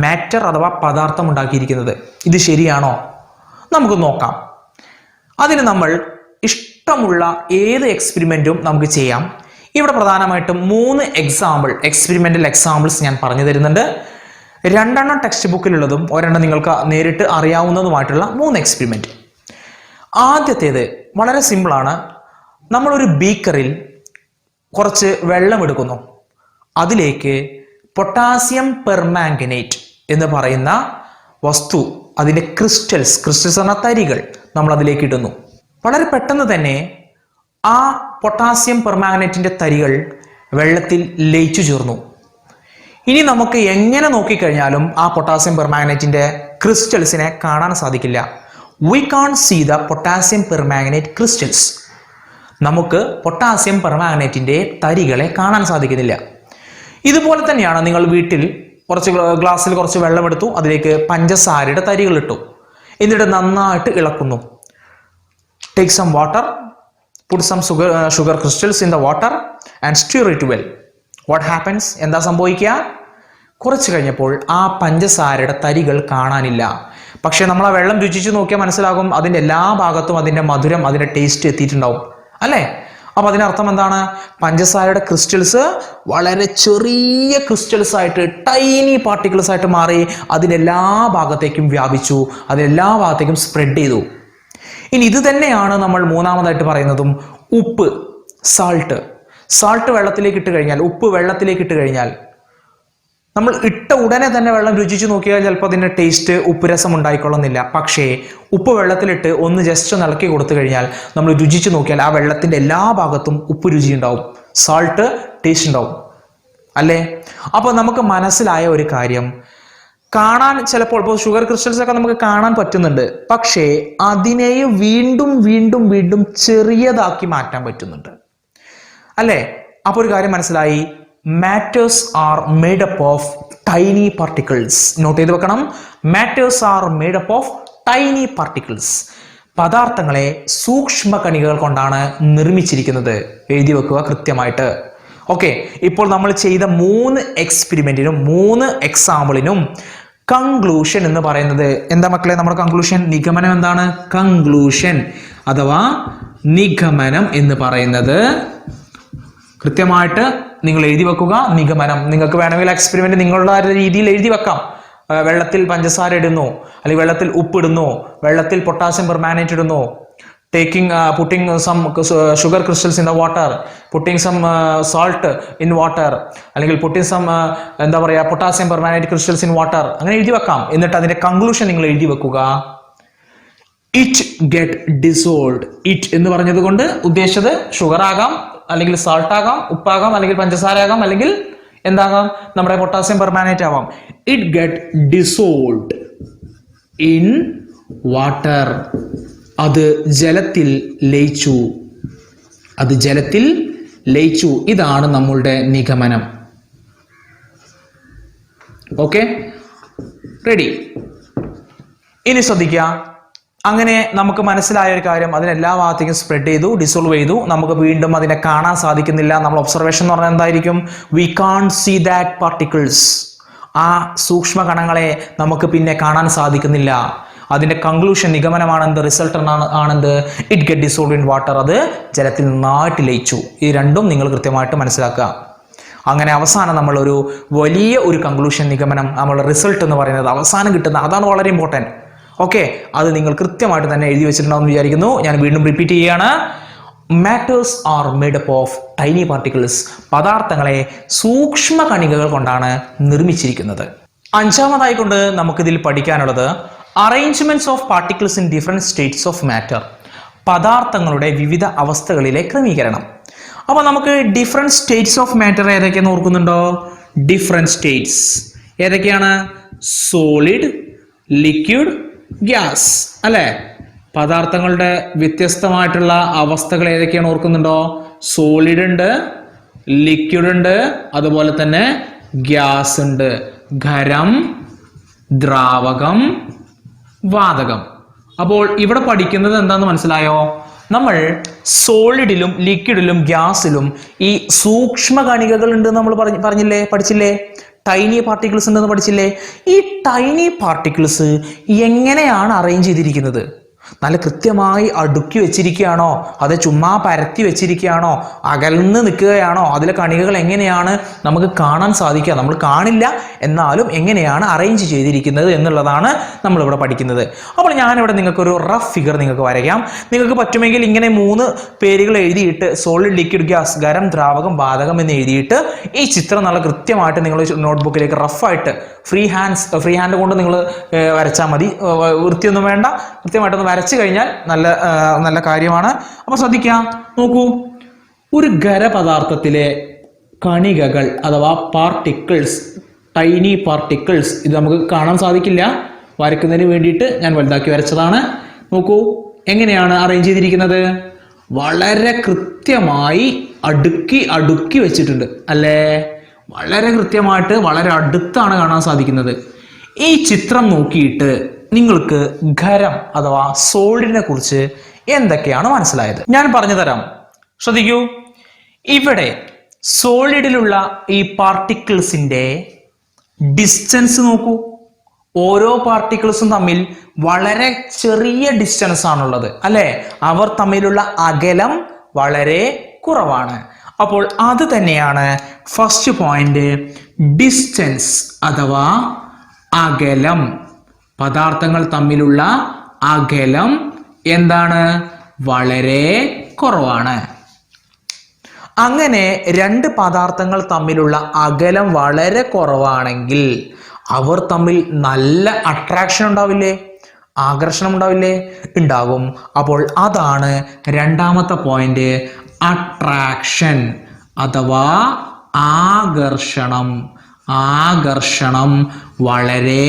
മാറ്റർ അഥവാ പദാർത്ഥം ഉണ്ടാക്കിയിരിക്കുന്നത്. ഇത് ശരിയാണോ? നമുക്ക് നോക്കാം. അതിന് നമ്മൾ ഇഷ്ടമുള്ള ഏത് എക്സ്പെരിമെന്റും നമുക്ക് ചെയ്യാം. ഇവിടെ പ്രധാനമായിട്ടും 3 എക്സ്പെരിമെന്റൽ എക്സാമ്പിൾസ് ഞാൻ പറഞ്ഞു തരുന്നുണ്ട്. 2 ടെക്സ്റ്റ് ബുക്കിലുള്ളതും 1 നിങ്ങൾക്ക് നേരിട്ട് അറിയാവുന്നതുമായിട്ടുള്ള 3 എക്സ്പെരിമെന്റ്. ആദ്യത്തേത് വളരെ സിമ്പിളാണ്. നമ്മളൊരു ബീക്കറിൽ കുറച്ച് വെള്ളം എടുക്കുന്നു. അതിലേക്ക് പൊട്ടാസ്യം പെർമാംഗനേറ്റ് എന്ന് പറയുന്ന വസ്തു, അതിൻ്റെ ക്രിസ്റ്റൽസ് എന്ന തരികൾ നമ്മൾ അതിലേക്ക് ഇടുന്നു. വളരെ പെട്ടെന്ന് തന്നെ ആ പൊട്ടാസ്യം പെർമാംഗനേറ്റിന്റെ തരികൾ വെള്ളത്തിൽ ലയിച്ചു ചേർന്നു. ഇനി നമുക്ക് എങ്ങനെ നോക്കിക്കഴിഞ്ഞാലും ആ പൊട്ടാസ്യം പെർമാംഗനേറ്റിന്റെ ക്രിസ്റ്റൽസിനെ കാണാൻ സാധിക്കില്ല. We can see the potassium permanganate crystals. നമുക്ക് പൊട്ടാസ്യം പെർമാംഗനേറ്റിന്റെ തരികളെ കാണാൻ സാധിക്കുന്നില്ല. ഇതുപോലെ തന്നെയാണ് നിങ്ങൾ വീട്ടിൽ ഗ്ലാസ്സിൽ കുറച്ച് വെള്ളം എടുത്തു, അതിലേക്ക് പഞ്ചസാരയുടെ തരികൾ ഇട്ടു, എന്നിട്ട് നന്നായിട്ട് ഇളക്കുന്നു. Take some water, put some sugar crystals in the water and stir it well. What happens? എന്താ സംഭവിക്കുക? കുറച്ച് കഴിഞ്ഞപ്പോൾ ആ പഞ്ചസാരയുടെ തരികൾ കാണാനില്ല. പക്ഷെ നമ്മൾ ആ വെള്ളം രുചിച്ച് നോക്കിയാൽ മനസ്സിലാകും അതിൻ്റെ എല്ലാ ഭാഗത്തും അതിൻ്റെ മധുരം, അതിൻ്റെ ടേസ്റ്റ് എത്തിയിട്ടുണ്ടാവും അല്ലേ? അപ്പൊ അതിനർത്ഥം എന്താണ്? പഞ്ചസാരയുടെ ക്രിസ്റ്റൽസ് വളരെ ചെറിയ ക്രിസ്റ്റൽസ് ആയിട്ട്, ടൈനി പാർട്ടിക്കിൾസ് ആയിട്ട് മാറി അതിലെല്ലാ ഭാഗത്തേക്കും വ്യാപിച്ചു, അതിലെല്ലാ ഭാഗത്തേക്കും സ്പ്രെഡ് ചെയ്തു. ഇനി ഇത് തന്നെയാണ് നമ്മൾ മൂന്നാമതായിട്ട് പറയുന്നതും ഉപ്പ്, സാൾട്ട് വെള്ളത്തിലേക്ക് ഇട്ട് കഴിഞ്ഞാൽ, ഉപ്പ് വെള്ളത്തിലേക്ക് ഇട്ട് കഴിഞ്ഞാൽ, നമ്മൾ ഇട്ട ഉടനെ തന്നെ വെള്ളം രുചിച്ച് നോക്കിയാൽ ചിലപ്പോൾ അതിൻ്റെ ടേസ്റ്റ് ഉപ്പ് രസം ഉണ്ടായിക്കൊള്ളുന്നില്ല. പക്ഷേ ഉപ്പ് വെള്ളത്തിലിട്ട് ഒന്ന് ജസ്റ്റ് ഇളക്കി കൊടുത്തു കഴിഞ്ഞാൽ നമ്മൾ രുചിച്ച് നോക്കിയാൽ ആ വെള്ളത്തിൻ്റെ എല്ലാ ഭാഗത്തും ഉപ്പ് രുചി ഉണ്ടാവും, സാൾട്ട് ടേസ്റ്റ് ഉണ്ടാവും അല്ലേ? അപ്പോൾ നമുക്ക് മനസ്സിലായ ഒരു കാര്യം, കാണാൻ ചിലപ്പോൾ ഇപ്പോൾ ഷുഗർ ക്രിസ്റ്റൽസ് ഒക്കെ നമുക്ക് കാണാൻ പറ്റുന്നുണ്ട്, പക്ഷേ അതിനെ വീണ്ടും വീണ്ടും വീണ്ടും ചെറിയതാക്കി മാറ്റാൻ പറ്റുന്നുണ്ട് അല്ലേ? അപ്പോൾ ഒരു കാര്യം മനസ്സിലായി, matters are made up of tiny particles. Note ചെയ്ത് വെക്കണം, matters are made up of tiny particles. പദാർത്ഥങ്ങളെ സൂക്ഷ്മ കണികകൾ കൊണ്ടാണ് നിർമ്മിച്ചിരിക്കുന്നത്. എഴുതി വെക്കുക കൃത്യമായിട്ട്. ഓക്കെ, ഇപ്പോൾ നമ്മൾ ചെയ്ത 3 എക്സ്പെരിമെന്റിനും 3 എക്സാമ്പിളിനും കൺക്ലൂഷൻ എന്ന് പറയുന്നത് എന്താ മക്കളെ? നമ്മുടെ കൺക്ലൂഷൻ, നിഗമനം എന്താണ്? കൺക്ലൂഷൻ അഥവാ നിഗമനം എന്ന് പറയുന്നത് കൃത്യമായിട്ട് നിങ്ങൾ എഴുതി വെക്കുക. നിഗമനം നിങ്ങൾക്ക് വേണമെങ്കിൽ എക്സ്പെരിമെന്റ് നിങ്ങളുടെ രീതിയിൽ എഴുതി വെക്കാം. വെള്ളത്തിൽ പഞ്ചസാര ഇടുന്നു, അല്ലെങ്കിൽ വെള്ളത്തിൽ ഉപ്പിടുന്നു, വെള്ളത്തിൽ പൊട്ടാസ്യം പെർമാനേറ്റ് ഇടുന്നു, putting some sugar crystals in the water, putting some salt in water, അല്ലെങ്കിൽ putting some എന്താ പറയുക potassium permanganate crystals in water, അങ്ങനെ എഴുതി വെക്കാം. എന്നിട്ട് അതിന്റെ കൺക്ലൂഷൻ നിങ്ങൾ എഴുതി വെക്കുക. It get dissolved. ഇറ്റ് എന്ന് പറഞ്ഞത് കൊണ്ട് ഉദ്ദേശിച്ചത് ഷുഗർ ആകാം, അല്ലെങ്കിൽ സാൾട്ട് ആകാം, ഉപ്പാകാം, അല്ലെങ്കിൽ പഞ്ചസാര ആകാം, അല്ലെങ്കിൽ എന്താകാം, നമ്മുടെ പൊട്ടാസ്യം പെർമാനേറ്റ് ആവാം. It get dissolved in water. അത് ജലത്തിൽ ലയിച്ചു. അത് ജലത്തിൽ ലയിച്ചു. ഇതാണ് നമ്മളുടെ നിഗമനം. Okay, ready? ഇനി ശ്രദ്ധിക്കുക. അങ്ങനെ നമുക്ക് മനസ്സിലായ ഒരു കാര്യം, അതിനെല്ലാ ഭാഗത്തേക്കും സ്പ്രെഡ് ചെയ്തു, ഡിസോൾവ് ചെയ്തു. നമുക്ക് വീണ്ടും അതിനെ കാണാൻ സാധിക്കുന്നില്ല. നമ്മൾ ഒബ്സർവേഷൻ എന്ന് പറഞ്ഞാൽ എന്തായിരിക്കും? We can't see that particles. ആ സൂക്ഷ്മ കണങ്ങളെ നമുക്ക് പിന്നെ കാണാൻ സാധിക്കുന്നില്ല. അതിന്റെ കൺക്ലൂഷൻ, നിഗമനമാണ് എന്ത്? റിസൾട്ട് ആണെന്ത്? It get dissolved in water. അത് ജലത്തിൽ നന്നായിട്ട് ലയിച്ചു. ഈ രണ്ടും നിങ്ങൾ കൃത്യമായിട്ട് മനസ്സിലാക്കുക. അങ്ങനെ അവസാനം നമ്മൾ ഒരു വലിയ ഒരു കൺക്ലൂഷൻ, നിഗമനം, നമ്മളുടെ റിസൾട്ട് എന്ന് പറയുന്നത് അവസാനം കിട്ടുന്ന, അതാണ് വളരെ ഇമ്പോർട്ടൻറ്റ്. ഓക്കെ, അത് നിങ്ങൾ കൃത്യമായിട്ട് തന്നെ എഴുതി വെച്ചിട്ടുണ്ടാവുമെന്ന് വിചാരിക്കുന്നു. ഞാൻ വീണ്ടും റിപ്പീറ്റ് ചെയ്യുകയാണ്. Matters are made up of tiny particles. പദാർത്ഥങ്ങളെ സൂക്ഷ്മ കണികകൾ കൊണ്ടാണ് നിർമ്മിച്ചിരിക്കുന്നത്. അഞ്ചാമതായി കൊണ്ട് നമുക്കിതിൽ പഠിക്കാനുള്ളത് arrangements of particles in different states of matter. പദാർത്ഥങ്ങളുടെ വിവിധ അവസ്ഥകളിലെ ക്രമീകരണം. അപ്പോൾ നമുക്ക് ഡിഫറെന്റ് സ്റ്റേറ്റ്സ് ഓഫ് മാറ്റർ ഏതൊക്കെയെന്ന് ഓർക്കുന്നുണ്ടോ? ഡിഫറെന്റ് സ്റ്റേറ്റ്സ് ഏതൊക്കെയാണ്? സോളിഡ്, ലിക്വിഡ്, ഗ്യാസ് അല്ലെ? പദാർത്ഥങ്ങളുടെ വ്യത്യസ്തമായിട്ടുള്ള അവസ്ഥകൾ ഏതൊക്കെയാണ് ഓർക്കുന്നുണ്ടോ? സോളിഡ് ഉണ്ട്, ലിക്വിഡ് ഉണ്ട്, അതുപോലെ തന്നെ ഗ്യാസ് ഉണ്ട്. ഖരം, ദ്രാവകം, വാതകം. അപ്പോൾ ഇവിടെ പഠിക്കുന്നത് എന്താന്ന് മനസ്സിലായോ? നമ്മൾ സോളിഡിലും ലിക്വിഡിലും ഗ്യാസിലും ഈ സൂക്ഷ്മ കണികകൾ ഉണ്ട് നമ്മൾ പഠിച്ചില്ലേ? ടൈനി പാർട്ടിക്കിൾസ് ഉണ്ടെന്ന് പഠിച്ചില്ലേ? ഈ ടൈനി പാർട്ടിക്കിൾസ് എങ്ങനെയാണ് അറേഞ്ച് ചെയ്തിരിക്കുന്നത്? നല്ല കൃത്യമായി അടുക്കി വെച്ചിരിക്കുകയാണോ, അത് ചുമ്മാ പരത്തി വെച്ചിരിക്കുകയാണോ, അകൽന്ന് നിൽക്കുകയാണോ? അതിലെ കണികകൾ എങ്ങനെയാണ് നമുക്ക് കാണാൻ സാധിക്കുക? നമ്മൾ കാണില്ല, എന്നാലും എങ്ങനെയാണ് അറേഞ്ച് ചെയ്തിരിക്കുന്നത് എന്നുള്ളതാണ് നമ്മളിവിടെ പഠിക്കുന്നത്. അപ്പോൾ ഞാനിവിടെ നിങ്ങൾക്കൊരു റഫ് ഫിഗർ നിങ്ങൾക്ക് വരയ്ക്കാം. നിങ്ങൾക്ക് പറ്റുമെങ്കിൽ ഇങ്ങനെ 3 പേരുകൾ എഴുതിയിട്ട്, സോളിഡ്, ലിക്വിഡ്, ഗ്യാസ്, ഖരം, ദ്രാവകം, വാതകം എന്ന് എഴുതിയിട്ട് ഈ ചിത്രം നല്ല കൃത്യമായിട്ട് നിങ്ങൾ നോട്ട്ബുക്കിലേക്ക് റഫായിട്ട് ഫ്രീ ഹാൻഡ് കൊണ്ട് നിങ്ങൾ വരച്ചാൽ മതി. വൃത്തിയൊന്നും വേണ്ട, കൃത്യമായിട്ടൊന്ന് വരച്ചു കഴിഞ്ഞാൽ നല്ല കാര്യമാണ്. അപ്പൊ ശ്രദ്ധിക്കാം, നോക്കൂ. ഒരു ഖരപദാർത്ഥത്തിലെ കണികകൾ അഥവാ പാർട്ടിക്കിൾസ്, ടൈനി പാർട്ടിക്കിൾസ്, ഇത് നമുക്ക് കാണാൻ സാധിക്കില്ല, വരയ്ക്കുന്നതിന് വേണ്ടിയിട്ട് ഞാൻ വലുതാക്കി വരച്ചതാണ്. നോക്കൂ എങ്ങനെയാണ് അറേഞ്ച് ചെയ്തിരിക്കുന്നത്. വളരെ കൃത്യമായി അടുക്കി വെച്ചിട്ടുണ്ട് അല്ലേ? വളരെ കൃത്യമായിട്ട് വളരെ അടുത്താണ് കാണാൻ സാധിക്കുന്നത്. ഈ ചിത്രം നോക്കിയിട്ട് നിങ്ങൾക്ക് ഖരം അഥവാ സോളിഡിനെ കുറിച്ച് എന്തൊക്കെയാണ് മനസ്സിലായത്? ഞാൻ പറഞ്ഞു തരാം, ശ്രദ്ധിക്കൂ. ഇവിടെ സോളിഡിലുള്ള ഈ പാർട്ടിക്കിൾസിന്റെ ഡിസ്റ്റൻസ് നോക്കൂ, ഓരോ പാർട്ടിക്കിൾസും തമ്മിൽ വളരെ ചെറിയ ഡിസ്റ്റൻസ് ആണുള്ളത് അല്ലെ, അവർ തമ്മിലുള്ള അകലം വളരെ കുറവാണ്. അപ്പോൾ അത് തന്നെയാണ് ഫസ്റ്റ് പോയിന്റ്, ഡിസ്റ്റൻസ് അഥവാ അകലം. പദാർത്ഥങ്ങൾ തമ്മിലുള്ള അകലം എന്താണ്? വളരെ കുറവാണ്. അങ്ങനെ രണ്ട് പദാർത്ഥങ്ങൾ തമ്മിലുള്ള അകലം വളരെ കുറവാണെങ്കിൽ അവർ തമ്മിൽ നല്ല അട്രാക്ഷൻ ഉണ്ടാവില്ലേ, ആകർഷണം ഉണ്ടാവില്ലേ? ഉണ്ടാകും. അപ്പോൾ അതാണ് രണ്ടാമത്തെ പോയിന്റ്, അട്രാക്ഷൻ അഥവാ ആകർഷണം. ആകർഷണം വളരെ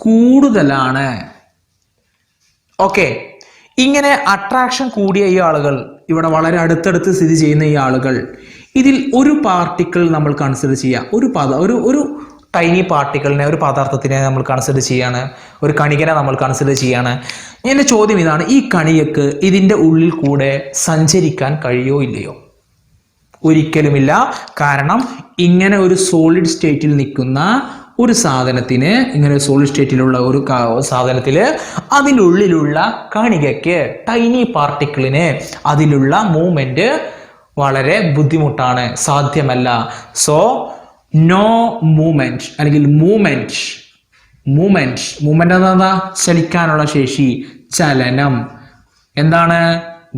കൂടുതലാണ്. ഓക്കെ, ഇങ്ങനെ അട്രാക്ഷൻ കൂടിയ ഈ ആളുകൾ, ഇവിടെ വളരെ അടുത്തടുത്ത് സ്ഥിതി ചെയ്യുന്ന ഈ ആളുകൾ, ഇതിൽ ഒരു പാർട്ടിക്കിൾ നമ്മൾ കൺസിഡർ ചെയ്യുക, ഒരു ടൈനി പാർട്ടിക്കിളിനെ, ഒരു പദാർത്ഥത്തിനെ നമ്മൾ കൺസിഡർ ചെയ്യാണ്, ഒരു കണികനെ നമ്മൾ കൺസിഡർ ചെയ്യാണ്. എൻ്റെ ചോദ്യം ഇതാണ്, ഈ കണികക്ക് ഇതിൻ്റെ ഉള്ളിൽ കൂടെ സഞ്ചരിക്കാൻ കഴിയോ ഇല്ലയോ? ഒരിക്കലുമില്ല. കാരണം ഇങ്ങനെ ഒരു സോളിഡ് സ്റ്റേറ്റിൽ നിൽക്കുന്ന ഒരു സാധനത്തിന്, ഇങ്ങനെ സോളിഡ് സ്റ്റേറ്റിലുള്ള ഒരു സാധനത്തിൽ അതിൻ്റെ ഉള്ളിലുള്ള കണികയ്ക്ക്, ടൈനി പാർട്ടിക്കിളിന് അതിലുള്ള മൂവ്മെന്റ് വളരെ ബുദ്ധിമുട്ടാണ്, സാധ്യമല്ല. സോ നോ മൂവ്മെന്റ്, അല്ലെങ്കിൽ മൂവ്മെന്റ് എന്താ? ചലിക്കാനുള്ള ശേഷി, ചലനം എന്താണ്?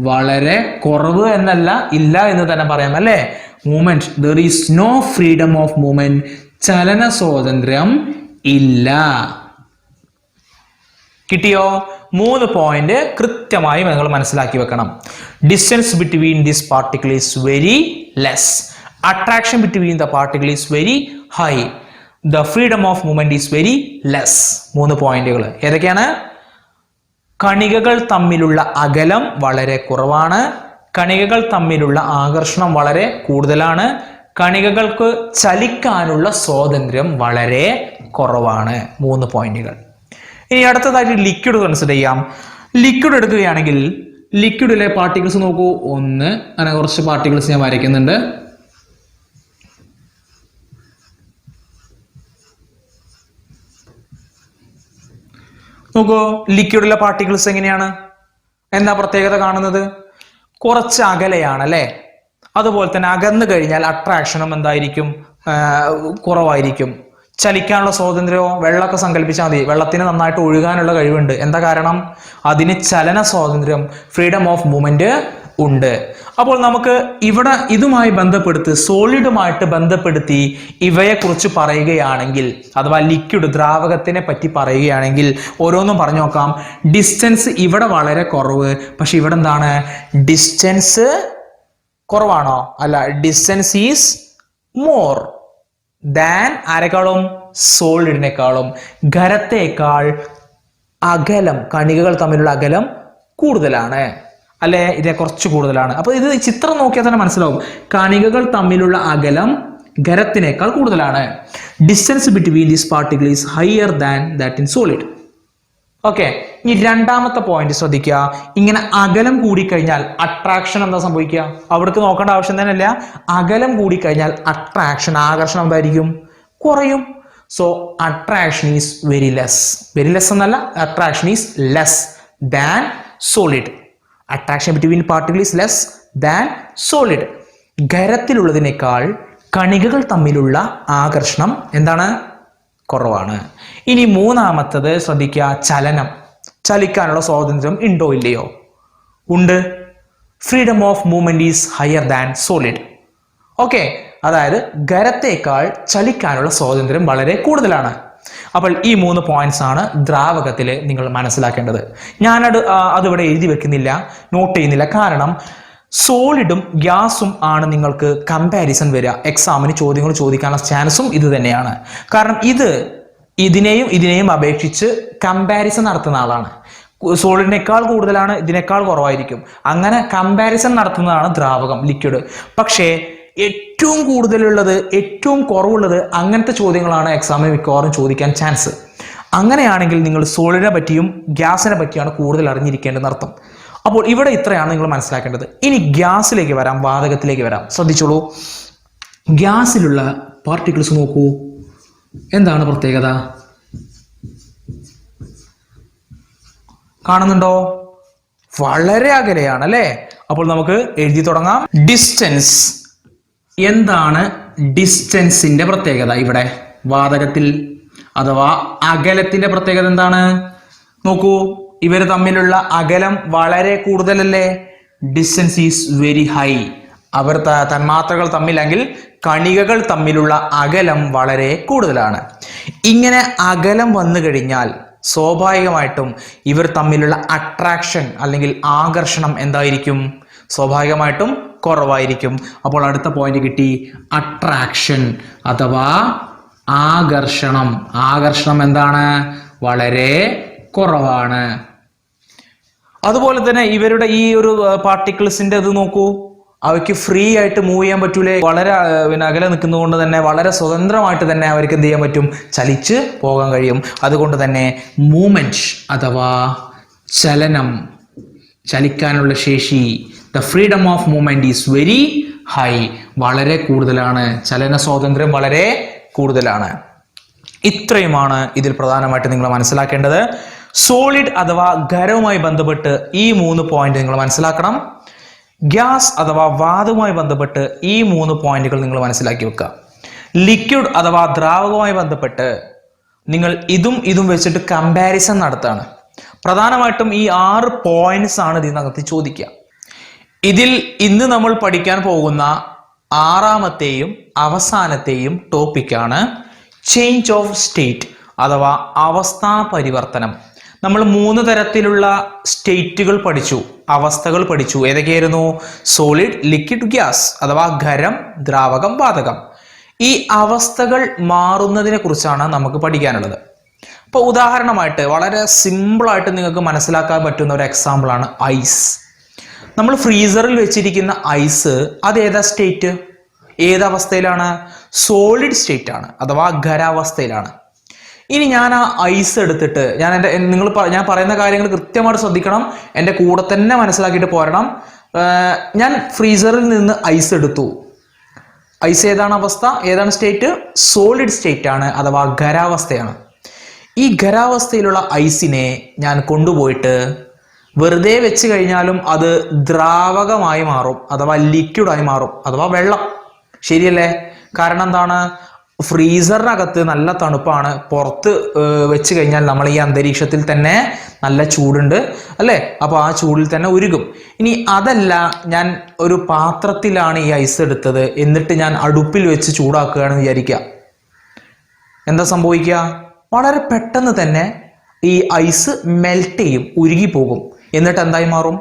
വളരെ കുറവ് എന്നല്ല, ഇല്ല എന്ന് തന്നെ പറയാം അല്ലേ? Movement, there is no freedom of movement, ചലന സ്വാതന്ത്ര്യം ഇല്ല. കിട്ടിയോ? 3 പോയിന്റ് കൃത്യമായി നിങ്ങൾ മനസ്സിലാക്കി വെക്കണം. Distance between this particle is very less, attraction between the particle is very high, the freedom of movement is very less. 3 പോയിന്റുകൾ ഏതൊക്കെയാണ്? കണികകൾ തമ്മിലുള്ള അകലം വളരെ കുറവാണ്, കണികകൾ തമ്മിലുള്ള ആകർഷണം വളരെ കൂടുതലാണ്, കണികകൾക്ക് ചലിക്കാനുള്ള സ്വാതന്ത്ര്യം വളരെ കുറവാണ്. 3 പോയിന്റുകൾ. ഇനി അടുത്തതായിട്ട് ലിക്വിഡ് കൺസിഡർ ചെയ്യാം. ലിക്വിഡ് എടുക്കുകയാണെങ്കിൽ ലിക്വിഡിലെ പാർട്ടിക്കിൾസ് നോക്കൂ. അങ്ങനെ കുറച്ച് പാർട്ടിക്കിൾസ് ഞാൻ വരയ്ക്കുന്നുണ്ട്. നോക്കൂ, ലിക്വിഡിലെ പാർട്ടിക്കിൾസ് എങ്ങനെയാണ്? എന്താ പ്രത്യേകത കാണുന്നത്? കുറച്ച് അകലെയാണ് അല്ലെ? അതുപോലെ തന്നെ അകന്നു കഴിഞ്ഞാൽ അട്രാക്ഷനും എന്തായിരിക്കും? കുറവായിരിക്കും. ചലിക്കാനുള്ള സ്വാതന്ത്ര്യമോ? വെള്ളമൊക്കെ സങ്കല്പിച്ചാൽ മതി, വെള്ളത്തിന് നന്നായിട്ട് ഒഴുകാനുള്ള കഴിവുണ്ട്. എന്താ കാരണം? അതിന് ചലന സ്വാതന്ത്ര്യം, ഫ്രീഡം ഓഫ് മൂവ്മെന്റ് ഉണ്ട്. അപ്പോൾ നമുക്ക് ഇവിടെ ഇതുമായി ബന്ധപ്പെടുത്തി, സോളിഡുമായിട്ട് ബന്ധപ്പെടുത്തി ഇവയെക്കുറിച്ച് പറയുകയാണെങ്കിൽ, അഥവാ ലിക്വിഡ് ദ്രാവകത്തിനെ പറ്റി പറയുകയാണെങ്കിൽ ഓരോന്നും പറഞ്ഞു നോക്കാം. ഡിസ്റ്റൻസ് ഇവിടെ വളരെ കുറവ്, പക്ഷെ ഇവിടെ എന്താണ്? ഡിസ്റ്റൻസ് കുറവാണോ? അല്ല, ഡിസ്റ്റൻസ് ഈസ് മോർ ദാൻ ആരെക്കാളും? സോളിഡിനേക്കാളും. ഖരത്തേക്കാൾ അകലം, കണികകൾ തമ്മിലുള്ള അകലം കൂടുതലാണ് അല്ലെ? ഇത് കുറച്ച് കൂടുതലാണ്. അപ്പൊ ഇത് ചിത്രം നോക്കിയാൽ തന്നെ മനസ്സിലാവും, കണികകൾ തമ്മിലുള്ള അകലം ഖരത്തിനേക്കാൾ കൂടുതലാണ്. Distance between these particle is higher than that in solid. Okay, ഇനി രണ്ടാമത്തെ പോയിന്റ് ശ്രദ്ധിക്കുക. ഇങ്ങനെ അകലം കൂടിക്കഴിഞ്ഞാൽ അട്രാക്ഷൻ എന്താ സംഭവിക്കുക? അവിടേക്ക് നോക്കേണ്ട ആവശ്യം തന്നെ ഇല്ല. അകലം കൂടിക്കഴിഞ്ഞാൽ അട്രാക്ഷൻ, ആകർഷണം എന്തായിരിക്കും? കുറയും. So attraction is very less. Very less എന്നല്ല, attraction is less than solid. Attraction between particle is less than solid. ഖരത്തിലുള്ളതിനേക്കാൾ കണികകൾ തമ്മിലുള്ള ആകർഷണം എന്താണ്? കുറവാണ്. ഇനി മൂന്നാമത്തത് ശ്രദ്ധിക്കുക, ചലനം. ചലിക്കാനുള്ള സ്വാതന്ത്ര്യം ഉണ്ടോ ഇല്ലയോ? ഉണ്ട്. Freedom of movement is higher than solid. Okay, അതായത് ഖരത്തേക്കാൾ ചലിക്കാനുള്ള സ്വാതന്ത്ര്യം വളരെ കൂടുതലാണ്. അപ്പോൾ ഈ 3 പോയിന്റ്സ് ആണ് ദ്രാവകത്തിൽ നിങ്ങൾ മനസ്സിലാക്കേണ്ടത്. അതിവിടെ എഴുതി വെക്കുന്നില്ല, നോട്ട് ചെയ്യുന്നില്ല. കാരണം സോളിഡും ഗ്യാസും ആണ് നിങ്ങൾക്ക് കമ്പാരിസൺ വരിക. എക്സാമിന് ചോദ്യങ്ങൾ ചോദിക്കാനുള്ള ചാൻസും ഇത് തന്നെയാണ്. കാരണം ഇതിനെയും അപേക്ഷിച്ച് കമ്പാരിസൺ നടത്തുന്ന ആളാണ്. സോളിഡിനേക്കാൾ കൂടുതലാണ്, ഇതിനേക്കാൾ കുറവായിരിക്കും. അങ്ങനെ കമ്പാരിസൺ നടത്തുന്നതാണ് ദ്രാവകം, ലിക്വിഡ്. പക്ഷേ ഏറ്റവും കൂടുതലുള്ളത്, ഏറ്റവും കുറവുള്ളത്, അങ്ങനത്തെ ചോദ്യങ്ങളാണ് എക്സാമിന് മിക്കവാറും ചോദിക്കാൻ ചാൻസ്. അങ്ങനെയാണെങ്കിൽ നിങ്ങൾ സോളിഡിനെ പറ്റിയും ഗ്യാസിനെ പറ്റിയാണ് കൂടുതൽ അറിഞ്ഞിരിക്കേണ്ടതെന്ന് അർത്ഥം. അപ്പോൾ ഇവിടെ ഇത്രയാണ് നിങ്ങൾ മനസ്സിലാക്കേണ്ടത്. ഇനി ഗ്യാസിലേക്ക് വരാം, വാതകത്തിലേക്ക് വരാം. ശ്രദ്ധിച്ചോളൂ, ഗ്യാസിലുള്ള പാർട്ടിക്കിൾസ് നോക്കൂ. എന്താണ് പ്രത്യേകത? കാണുന്നുണ്ടോ? വളരെ അകലെയാണ് അല്ലേ? അപ്പോൾ നമുക്ക് എഴുതി തുടങ്ങാം. ഡിസ്റ്റൻസ്. എന്താണ് ഡിസ്റ്റൻസിന്റെ പ്രത്യേകത? ഇവിടെ വാതകത്തിൽ അഥവാ അകലത്തിന്റെ പ്രത്യേകത എന്താണ്? നോക്കൂ, ഇവർ തമ്മിലുള്ള അകലം വളരെ കൂടുതലല്ലേ? Distance is very high. അവർ തന്മാത്രകൾ തമ്മിലെങ്കിൽ കണികകൾ തമ്മിലുള്ള അകലം വളരെ കൂടുതലാണ്. ഇങ്ങനെ അകലം വന്നു കഴിഞ്ഞാൽ സ്വാഭാവികമായിട്ടും ഇവർ തമ്മിലുള്ള അട്രാക്ഷൻ അല്ലെങ്കിൽ ആകർഷണം എന്തായിരിക്കും? സ്വാഭാവികമായിട്ടും കുറവായിരിക്കും. അപ്പോൾ അടുത്ത പോയിന്റ് കിട്ടി, അട്രാക്ഷൻ അഥവാ ആകർഷണം. ആകർഷണം എന്താണ്? വളരെ കുറവാണ്. അതുപോലെ തന്നെ ഇവരുടെ ഈ ഒരു പാർട്ടിക്കിൾസിന്റെ ഇത് നോക്കൂ, അവയ്ക്ക് ഫ്രീ ആയിട്ട് മൂവ് ചെയ്യാൻ പറ്റൂലേ? വളരെ അകലെ നിൽക്കുന്നതുകൊണ്ട് തന്നെ വളരെ സ്വതന്ത്രമായിട്ട് തന്നെ അവർക്ക് എന്ത് ചെയ്യാൻ പറ്റും? ചലിച്ച് പോകാൻ കഴിയും. അതുകൊണ്ട് തന്നെ മൂവ്മെന്റ് അഥവാ ചലനം, ചലിക്കാനുള്ള ശേഷി, the freedom of movement is very high. വളരെ കൂടുതലാണ്. ചലന സ്വാതന്ത്ര്യം വളരെ കൂടുതലാണ്. ഇത്രയുമാണ് ഇതിൽ പ്രധാനമായിട്ട് നിങ്ങൾ മനസ്സിലാക്കേണ്ടത്. സോളിഡ് അഥവാ ഖരവുമായി ബന്ധപ്പെട്ട് ഈ 3 പോയിന്റ് നിങ്ങൾ മനസ്സിലാക്കണം. ഗ്യാസ് അഥവാ വാതകവുമായി ബന്ധപ്പെട്ട് ഈ 3 പോയിന്റുകൾ നിങ്ങൾ മനസ്സിലാക്കി വെക്കുക. ലിക്വിഡ് അഥവാ ദ്രാവകവുമായി ബന്ധപ്പെട്ട് നിങ്ങൾ ഇതും വെച്ചിട്ട് കമ്പാരിസൺ നടത്താണ്. പ്രധാനമായിട്ടും ഈ 6 പോയിന്റ്സ് ആണ് ഇതിനകത്ത് ചോദിക്കുക. ഇതിൽ ഇന്ന് നമ്മൾ പഠിക്കാൻ പോകുന്ന 6ാമത്തെയും അവസാനത്തെയും ടോപ്പിക്കാണ് ചേഞ്ച് ഓഫ് സ്റ്റേറ്റ് അഥവാ അവസ്ഥാ പരിവർത്തനം. നമ്മൾ 3 തരത്തിലുള്ള സ്റ്റേറ്റുകൾ പഠിച്ചു, അവസ്ഥകൾ പഠിച്ചു. ഏതൊക്കെയായിരുന്നു? സോളിഡ്, ലിക്വിഡ്, ഗ്യാസ് അഥവാ ഖരം, ദ്രാവകം, വാതകം. ഈ അവസ്ഥകൾ മാറുന്നതിനെ കുറിച്ചാണ് നമുക്ക് പഠിക്കാനുള്ളത്. അപ്പോൾ ഉദാഹരണമായിട്ട് വളരെ സിമ്പിളായിട്ട് നിങ്ങൾക്ക് മനസ്സിലാക്കാൻ പറ്റുന്ന ഒരു എക്സാമ്പിളാണ് ഐസ്. നമ്മൾ ഫ്രീസറിൽ വെച്ചിരിക്കുന്ന ഐസ് അത് ഏതാ സ്റ്റേറ്റ്? ഏതവസ്ഥയിലാണ്? സോളിഡ് സ്റ്റേറ്റ് ആണ് അഥവാ ഖരാവസ്ഥയിലാണ്. ഇനി ഞാൻ ആ ഐസ് എടുത്തിട്ട് ഞാൻ പറയുന്ന കാര്യങ്ങൾ കൃത്യമായിട്ട് ശ്രദ്ധിക്കണം, എൻ്റെ കൂടെ തന്നെ മനസ്സിലാക്കിയിട്ട് പോരണം. ഞാൻ ഫ്രീസറിൽ നിന്ന് ഐസ് എടുത്തു. ഐസ് ഏതാണ് അവസ്ഥ? ഏതാണ് സ്റ്റേറ്റ്? സോളിഡ് സ്റ്റേറ്റ് ആണ് അഥവാ ഖരാവസ്ഥയാണ്. ഈ ഖരാവസ്ഥയിലുള്ള ഐസിനെ ഞാൻ കൊണ്ടുപോയിട്ട് വെറുതെ വെച്ച് കഴിഞ്ഞാലും അത് ദ്രാവകമായി മാറും അഥവാ ലിക്വിഡായി മാറും അഥവാ വെള്ളം. ശരിയല്ലേ? കാരണം എന്താണ്? ഫ്രീസറിനകത്ത് നല്ല തണുപ്പാണ്, പുറത്ത് വെച്ച് കഴിഞ്ഞാൽ നമ്മൾ ഈ അന്തരീക്ഷത്തിൽ തന്നെ നല്ല ചൂടുണ്ട് അല്ലേ? അപ്പോൾ ആ ചൂടിൽ തന്നെ ഉരുകും. ഇനി അതല്ല, ഞാൻ ഒരു പാത്രത്തിലാണ് ഈ ഐസ് എടുത്തത്, എന്നിട്ട് ഞാൻ അടുപ്പിൽ വെച്ച് ചൂടാക്കുകയാണെന്ന് വിചാരിക്കുക. എന്താ സംഭവിക്കുക? വളരെ പെട്ടെന്ന് തന്നെ ഈ ഐസ് മെൽറ്റ് ചെയ്യും, ഉരുകിപ്പോകും. എന്നിട്ട് എന്തായി മാറും?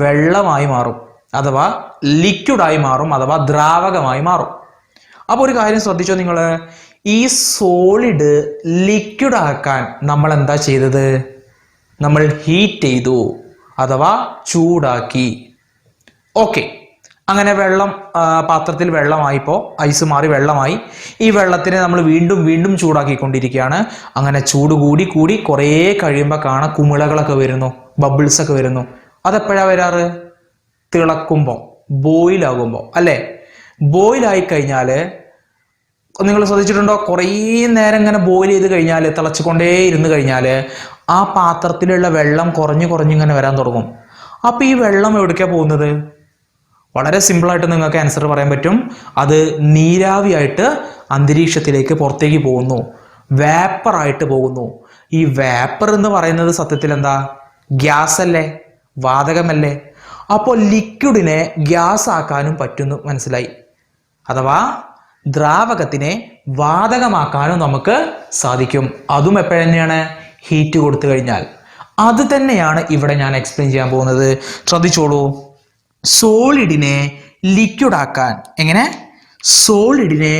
വെള്ളമായി മാറും അഥവാ ലിക്വിഡായി മാറും അഥവാ ദ്രാവകമായി മാറും. അപ്പോൾ ഒരു കാര്യം ശ്രദ്ധിച്ചോ നിങ്ങൾ, ഈ സോളിഡ് ലിക്വിഡ് ആക്കാൻ നമ്മൾ എന്താ ചെയ്തത്? നമ്മൾ ഹീറ്റ് ചെയ്തു അഥവാ ചൂടാക്കി. ഓക്കെ, അങ്ങനെ വെള്ളം പാത്രത്തിൽ വെള്ളമായിപ്പോൾ ഐസ് മാറി വെള്ളമായി. ഈ വെള്ളത്തിനെ നമ്മൾ വീണ്ടും വീണ്ടും ചൂടാക്കിക്കൊണ്ടിരിക്കുകയാണ്. അങ്ങനെ ചൂട് കൂടി കുറേ കഴിയുമ്പോൾ കാണാൻ കുമിളകളൊക്കെ വരുന്നു, ബബിൾസ് ഒക്കെ വരുന്നു. അതെപ്പോഴാണ് വരാറ്? തിളക്കുമ്പോൾ, ബോയിലാകുമ്പോൾ അല്ലേ? ബോയിലായി കഴിഞ്ഞാൽ നിങ്ങൾ ശ്രദ്ധിച്ചിട്ടുണ്ടോ? കുറേ നേരം ഇങ്ങനെ ബോയിൽ ചെയ്ത് കഴിഞ്ഞാൽ, തിളച്ചുകൊണ്ടേ ഇരുന്ന് കഴിഞ്ഞാൽ ആ പാത്രത്തിലുള്ള വെള്ളം കുറഞ്ഞിങ്ങനെ വരാൻ തുടങ്ങും. അപ്പോൾ ഈ വെള്ളം എവിടേക്കാണ് പോകുന്നത്? വളരെ സിമ്പിളായിട്ട് നിങ്ങൾക്ക് ആൻസർ പറയാൻ പറ്റും. അത് നീരാവിയായിട്ട് അന്തരീക്ഷത്തിലേക്ക് പുറത്തേക്ക് പോകുന്നു, വേപ്പറായിട്ട് പോകുന്നു. ഈ വേപ്പർ എന്ന് പറയുന്നത് സത്യത്തിൽ എന്താ? ഗ്യാസ് അല്ലേ? വാതകമല്ലേ? അപ്പോൾ ലിക്വിഡിനെ ഗ്യാസ് ആക്കാനും പറ്റുന്നു, മനസ്സിലായി? അഥവാ ദ്രാവകത്തിനെ വാതകമാക്കാനും നമുക്ക് സാധിക്കും. അതും എപ്പോഴെന്നെയാണ്? ഹീറ്റ് കൊടുത്തു കഴിഞ്ഞാൽ. അത് തന്നെയാണ് ഇവിടെ ഞാൻ എക്സ്പ്ലെയിൻ ചെയ്യാൻ പോകുന്നത്. ശ്രദ്ധിച്ചോളൂ. സോളിഡിനെ ലിക്വിഡ് ആക്കാൻ, എങ്ങനെ? സോളിഡിനെ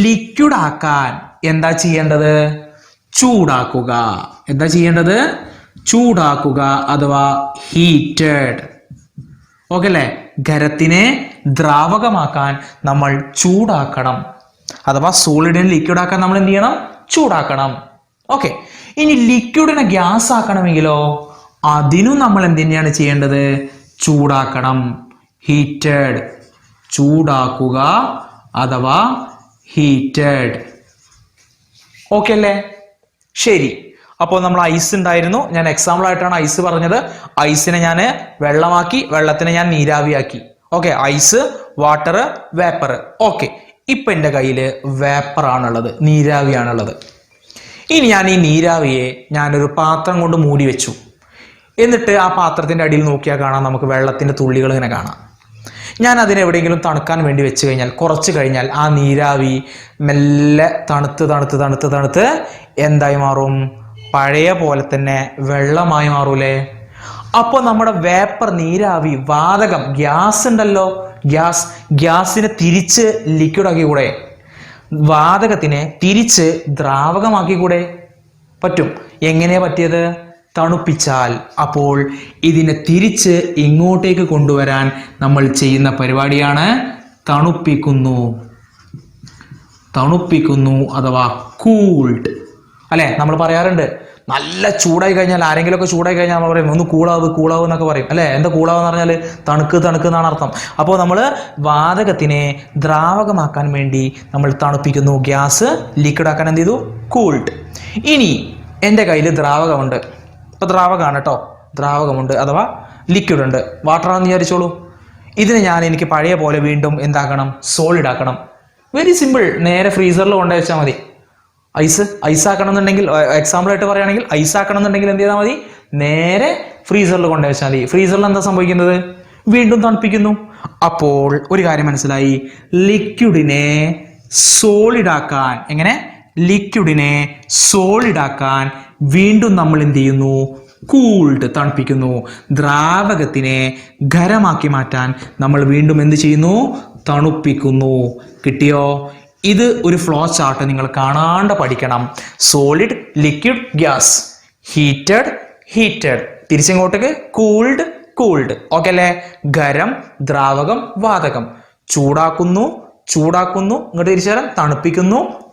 ലിക്വിഡ് ആക്കാൻ എന്താ ചെയ്യേണ്ടത്? ചൂടാക്കുക. എന്താ ചെയ്യേണ്ടത്? ചൂടാക്കുക അഥവാ ഹീറ്റഡ്. ഓക്കെ അല്ലേ? ഖരത്തിനെ ദ്രാവകമാക്കാൻ നമ്മൾ ചൂടാക്കണം അഥവാ സോളിഡിനെ ലിക്വിഡ് ആക്കാൻ നമ്മൾ എന്ത് ചെയ്യണം? ചൂടാക്കണം. ഓക്കെ, ഇനി ലിക്വിഡിനെ ഗ്യാസ് ആക്കണമെങ്കിലോ അതിനും നമ്മൾ എന്ത് തന്നെയാണ് ചെയ്യേണ്ടത്? ചൂടാക്കണം. ഹീറ്റഡ്. ചൂടാക്കുക അഥവാ ഹീറ്റഡ്. ഓക്കെ അല്ലേ? ശരി. അപ്പോൾ നമ്മൾ ഐസ് ഉണ്ടായിരുന്നു, ഞാൻ എക്സാമ്പിൾ ആയിട്ടാണ് ഐസ് പറഞ്ഞത്. ഐസിനെ ഞാൻ വെള്ളമാക്കി, വെള്ളത്തിനെ ഞാൻ നീരാവിയാക്കി. Okay, ice, water, vapour. Okay, ഇപ്പൊ എൻ്റെ കയ്യിൽ വേപ്പറാണുള്ളത്, നീരാവിയാണുള്ളത്. ഇനി ഞാൻ ഈ നീരാവിയെ ഞാനൊരു പാത്രം കൊണ്ട് മൂടി വെച്ചു. എന്നിട്ട് ആ പാത്രത്തിന്റെ അടിയിൽ നോക്കിയാൽ കാണാം, നമുക്ക് വെള്ളത്തിന്റെ തുള്ളികൾ ഇങ്ങനെ കാണാം. ഞാൻ അതിനെ എവിടെയെങ്കിലും തണുക്കാൻ വേണ്ടി വെച്ച് കഴിഞ്ഞാൽ കുറച്ച് കഴിഞ്ഞാൽ ആ നീരാവി മെല്ലെ തണുത്ത് തണുത്ത് തണുത്ത് തണുത്ത് എന്തായി മാറും? പഴയ പോലെ തന്നെ വെള്ളമായി മാറൂലേ? അപ്പോൾ നമ്മുടെ വേപ്പർ, നീരാവി, വാതകം, ഗ്യാസ് ഉണ്ടല്ലോ, ഗ്യാസിനെ തിരിച്ച് ലിക്വിഡ് ആക്കി കൂടെ? വാതകത്തിനെ തിരിച്ച് ദ്രാവകമാക്കി കൂടെ? പറ്റും. എങ്ങനെയാ പറ്റിയത്? തണുപ്പിച്ചാൽ. അപ്പോൾ ഇതിനെ തിരിച്ച് ഇങ്ങോട്ടേക്ക് കൊണ്ടുവരാൻ നമ്മൾ ചെയ്യുന്ന പരിപാടിയാണ് തണുപ്പിക്കുന്നു അഥവാ കൂൾഡ്. അല്ലെ? നമ്മൾ പറയാറുണ്ട്, നല്ല ചൂടായി കഴിഞ്ഞാൽ, ആരെങ്കിലുമൊക്കെ ചൂടായി കഴിഞ്ഞാൽ നമ്മൾ പറയും ഒന്ന് കൂളാവ് എന്നൊക്കെ പറയും അല്ലെ? എന്താ കൂളാവ് എന്ന് പറഞ്ഞാൽ തണുക്ക് എന്നാണ് അർത്ഥം. അപ്പോൾ നമ്മൾ വാതകത്തിനെ ദ്രാവകമാക്കാൻ വേണ്ടി നമ്മൾ തണുപ്പിക്കുന്നു. ഗ്യാസ് ലിക്വിഡ് ആക്കാൻ എന്ത് ചെയ്തു? കൂൾഡ്. ഇനി എൻ്റെ കയ്യിൽ ദ്രാവകമുണ്ട്. ഇപ്പൊ ദ്രാവകമാണ് കേട്ടോ, ദ്രാവകമുണ്ട് അഥവാ ലിക്വിഡ് ഉണ്ട്, വാട്ടർ ആണെന്ന് വിചാരിച്ചോളൂ. ഇതിനെ എനിക്ക് പഴയ പോലെ വീണ്ടും എന്താക്കണം? സോളിഡ് ആക്കണം. Very simple. നേരെ ഫ്രീസറിൽ കൊണ്ടുവച്ചാൽ മതി. ഐസ് ആക്കണം എന്നുണ്ടെങ്കിൽ, എക്സാമ്പിൾ ആയിട്ട് പറയുകയാണെങ്കിൽ ഐസ് ആക്കണം എന്നുണ്ടെങ്കിൽ എന്ത് ചെയ്താൽ മതി? നേരെ ഫ്രീസറിൽ കൊണ്ടുവച്ചാൽ മതി. ഫ്രീസറിൽ എന്താ സംഭവിക്കുന്നത്? വീണ്ടും തണുപ്പിക്കുന്നു. അപ്പോൾ ഒരു കാര്യം മനസ്സിലായി, ലിക്വിഡിനെ സോളിഡ് ആക്കാൻ. എങ്ങനെ? ലിക്വിഡിനെ സോളിഡ് ആക്കാൻ വീണ്ടും നമ്മൾ എന്ത് ചെയ്യുന്നു? കൂൾഡ്, തണുപ്പിക്കുന്നു. ദ്രാവകത്തിനെ ഖരമാക്കി മാറ്റാൻ നമ്മൾ വീണ്ടും എന്ത് ചെയ്യുന്നു? തണുപ്പിക്കുന്നു. കിട്ടിയോ? ഇത് ഒരു ഫ്ലോ ചാർട്ട് നിങ്ങൾ കാണാണ്ട് പഠിക്കണം. Solid, liquid, gas. ഹീറ്റഡ്, തിരിച്ചിങ്ങോട്ടേക്ക് കൂൾഡ്. ഓക്കെ അല്ലേ? ഖരം, ദ്രാവകം, വാതകം. ചൂടാക്കുന്നു, ഇങ്ങോട്ട് തിരിച്ചു തരാം,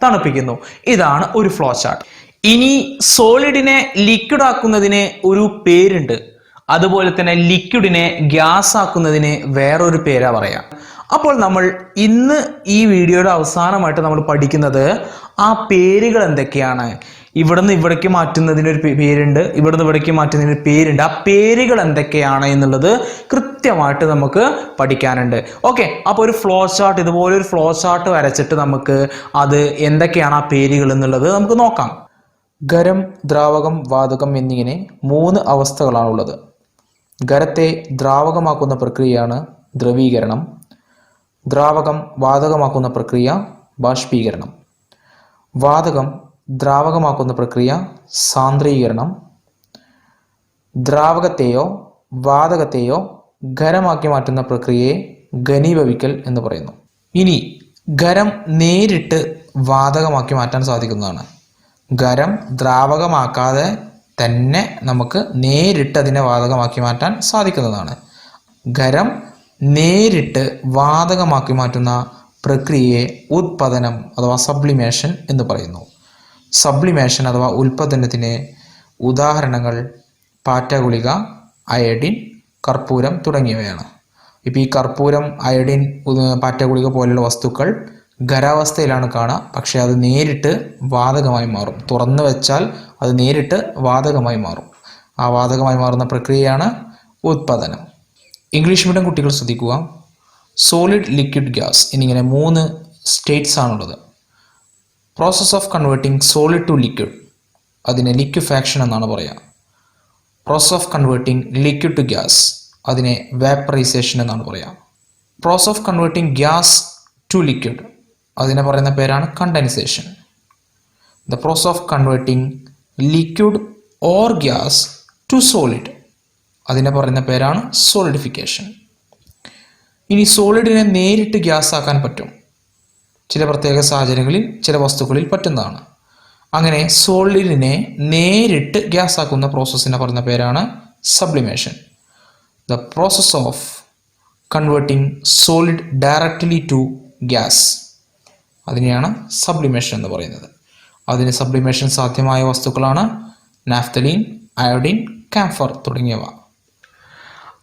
തണുപ്പിക്കുന്നു. ഇതാണ് ഒരു ഫ്ലോ ചാർട്ട്. ഇനി സോളിഡിനെ ലിക്വിഡ് ആക്കുന്നതിന് ഒരു പേരുണ്ട്. അതുപോലെ തന്നെ ലിക്വിഡിനെ ഗ്യാസ് ആക്കുന്നതിന് വേറൊരു പേരാ പറയാം. അപ്പോൾ നമ്മൾ ഇന്ന് ഈ വീഡിയോയുടെ അവസാനമായിട്ട് നമ്മൾ പഠിക്കുന്നത് ആ പേരുകൾ എന്തൊക്കെയാണ്. ഇവിടുന്ന് ഇവിടേക്ക് മാറ്റുന്നതിനൊരു പേരുണ്ട്, ഇവിടുന്ന് ഇവിടേക്ക് മാറ്റുന്നതിനൊരു പേരുണ്ട്. ആ പേരുകൾ എന്തൊക്കെയാണ് എന്നുള്ളത് കൃത്യമായിട്ട് നമുക്ക് പഠിക്കാനുണ്ട്. ഓക്കെ, അപ്പോൾ ഒരു ഫ്ലോ ചാർട്ട്, ഇതുപോലെ ഒരു ഫ്ലോ ചാർട്ട് വരച്ചിട്ട് നമുക്ക് അത് എന്തൊക്കെയാണ് ആ പേരുകൾ എന്നുള്ളത് നമുക്ക് നോക്കാം. ഖരം, ദ്രാവകം, വാതകം എന്നിങ്ങനെ 3 അവസ്ഥകളാണുള്ളത്. ഖരത്തെ ദ്രാവകമാക്കുന്ന പ്രക്രിയയാണ് ദ്രവീകരണം. ദ്രാവകം വാതകമാക്കുന്ന പ്രക്രിയ ബാഷ്പീകരണം. വാതകം ദ്രാവകമാക്കുന്ന പ്രക്രിയ സാന്ദ്രീകരണം. ദ്രാവകത്തെയോ വാതകത്തെയോ ഖരമാക്കി മാറ്റുന്ന പ്രക്രിയയെ ഘനീഭവിക്കൽ എന്ന് പറയുന്നു. ഇനി ഖരം നേരിട്ട് വാതകമാക്കി മാറ്റാൻ സാധിക്കുന്നതാണ്. ഖരം ദ്രാവകമാക്കാതെ തന്നെ നമുക്ക് നേരിട്ട് അതിനെ വാതകമാക്കി മാറ്റാൻ സാധിക്കുന്നതാണ്. ഖരം നേരിട്ട് വാതകമാക്കി മാറ്റുന്ന പ്രക്രിയയെ ഉത്പതനം അഥവാ സബ്ലിമേഷൻ എന്ന് പറയുന്നു. സബ്ലിമേഷൻ അഥവാ ഉൽപ്പതനത്തിന് ഉദാഹരണങ്ങൾ പാറ്റഗുളിക, അയഡിൻ, കർപ്പൂരം തുടങ്ങിയവയാണ്. ഇപ്പോൾ ഈ കർപ്പൂരം, അയഡിൻ, പാറ്റഗുളിക പോലെയുള്ള വസ്തുക്കൾ ഖരാവസ്ഥയിലാണ് കാണുക, പക്ഷെ അത് നേരിട്ട് വാതകമായി മാറും. തുറന്നു വെച്ചാൽ അത് നേരിട്ട് വാതകമായി മാറും. ആ വാതകമായി മാറുന്ന പ്രക്രിയയാണ് ഉത്പതനം. ഇംഗ്ലീഷ് മീഡിയം കുട്ടികൾ ശ്രദ്ധിക്കുക. സോളിഡ്, ലിക്വിഡ്, ഗ്യാസ് എന്നിങ്ങനെ 3 സ്റ്റേറ്റ്സ് ആണുള്ളത്. Process of converting solid to liquid, അതിനെ ലിക്വിഫാക്ഷൻ എന്നാണ് പറയുക. Process of converting liquid to gas, അതിനെ വേപ്പറൈസേഷൻ എന്നാണ് പറയുക. Process of converting gas to liquid, അതിനെ പറയുന്ന പേരാണ് condensation. The process of converting liquid or gas to solid, അതിനെ പറയുന്ന പേരാണ് സോളിഡിഫിക്കേഷൻ. ഇനി സോളിഡിനെ നേരിട്ട് ഗ്യാസ് ആക്കാൻ പറ്റും. ചില പ്രത്യേക സാഹചര്യങ്ങളിൽ ചില വസ്തുക്കളിൽ പറ്റുന്നതാണ്. അങ്ങനെ സോളിഡിനെ നേരിട്ട് ഗ്യാസ് ആക്കുന്ന പ്രോസസ്സിനെ പറയുന്ന പേരാണ് sublimation. The process of converting solid directly to gas, അതിനെയാണ് സബ്ലിമേഷൻ എന്ന് പറയുന്നത്. അതിന് സബ്ലിമേഷൻ സാധ്യമായ വസ്തുക്കളാണ് നാഫ്തലീൻ, അയോഡിൻ, കാംഫർ തുടങ്ങിയവ.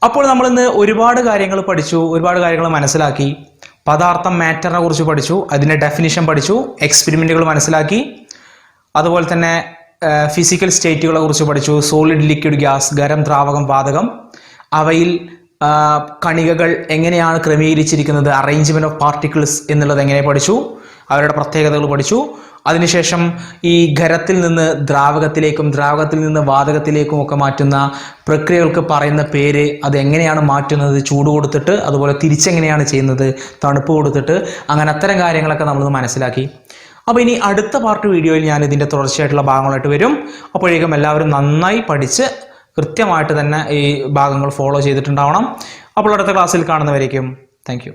അപ്പോൾ നമ്മൾ ഇന്ന് ഒരുപാട് കാര്യങ്ങൾ പഠിച്ചു, ഒരുപാട് കാര്യങ്ങൾ മനസ്സിലാക്കി. പദാർത്ഥം, മാറ്ററിനെ കുറിച്ച് പഠിച്ചു, അതിൻ്റെ ഡെഫിനിഷൻ പഠിച്ചു, എക്സ്പെരിമെൻറ്റുകൾ മനസ്സിലാക്കി. അതുപോലെ തന്നെ ഫിസിക്കൽ സ്റ്റേറ്റുകളെ കുറിച്ച് പഠിച്ചു. സോളിഡ്, ലിക്വിഡ്, ഗ്യാസ്, ഖരം, ദ്രാവകം, വാതകം. അവയിൽ കണികകൾ എങ്ങനെയാണ് ക്രമീകരിച്ചിരിക്കുന്നത്, അറേഞ്ച്മെന്റ് ഓഫ് പാർട്ടിക്കിൾസ് എന്നുള്ളത് എങ്ങനെ പഠിച്ചു, അവരുടെ പ്രത്യേകതകൾ പഠിച്ചു. അതിനുശേഷം ഈ ഖരത്തിൽ നിന്ന് ദ്രാവകത്തിലേക്കും ദ്രാവകത്തിൽ നിന്ന് വാതകത്തിലേക്കും ഒക്കെ മാറ്റുന്ന പ്രക്രിയകൾക്ക് പറയുന്ന പേര്, അത് എങ്ങനെയാണ് മാറ്റുന്നത്, ചൂട് കൊടുത്തിട്ട്, അതുപോലെ തിരിച്ചെങ്ങനെയാണ് ചെയ്യുന്നത്, തണുപ്പ് കൊടുത്തിട്ട്, അങ്ങനെ അത്തരം കാര്യങ്ങളൊക്കെ നമ്മളൊന്ന് മനസ്സിലാക്കി. അപ്പോൾ ഇനി അടുത്ത പാർട്ട് വീഡിയോയിൽ ഞാൻ ഇതിൻ്റെ തുടർച്ചയായിട്ടുള്ള ഭാഗങ്ങളായിട്ട് വരും. അപ്പോഴേക്കും എല്ലാവരും നന്നായി പഠിച്ച് കൃത്യമായിട്ട് തന്നെ ഈ ഭാഗങ്ങൾ ഫോളോ ചെയ്തിട്ടുണ്ടാവണം. അപ്പോൾ അടുത്ത ക്ലാസ്സിൽ കാണുന്നവരേക്കും താങ്ക് യു.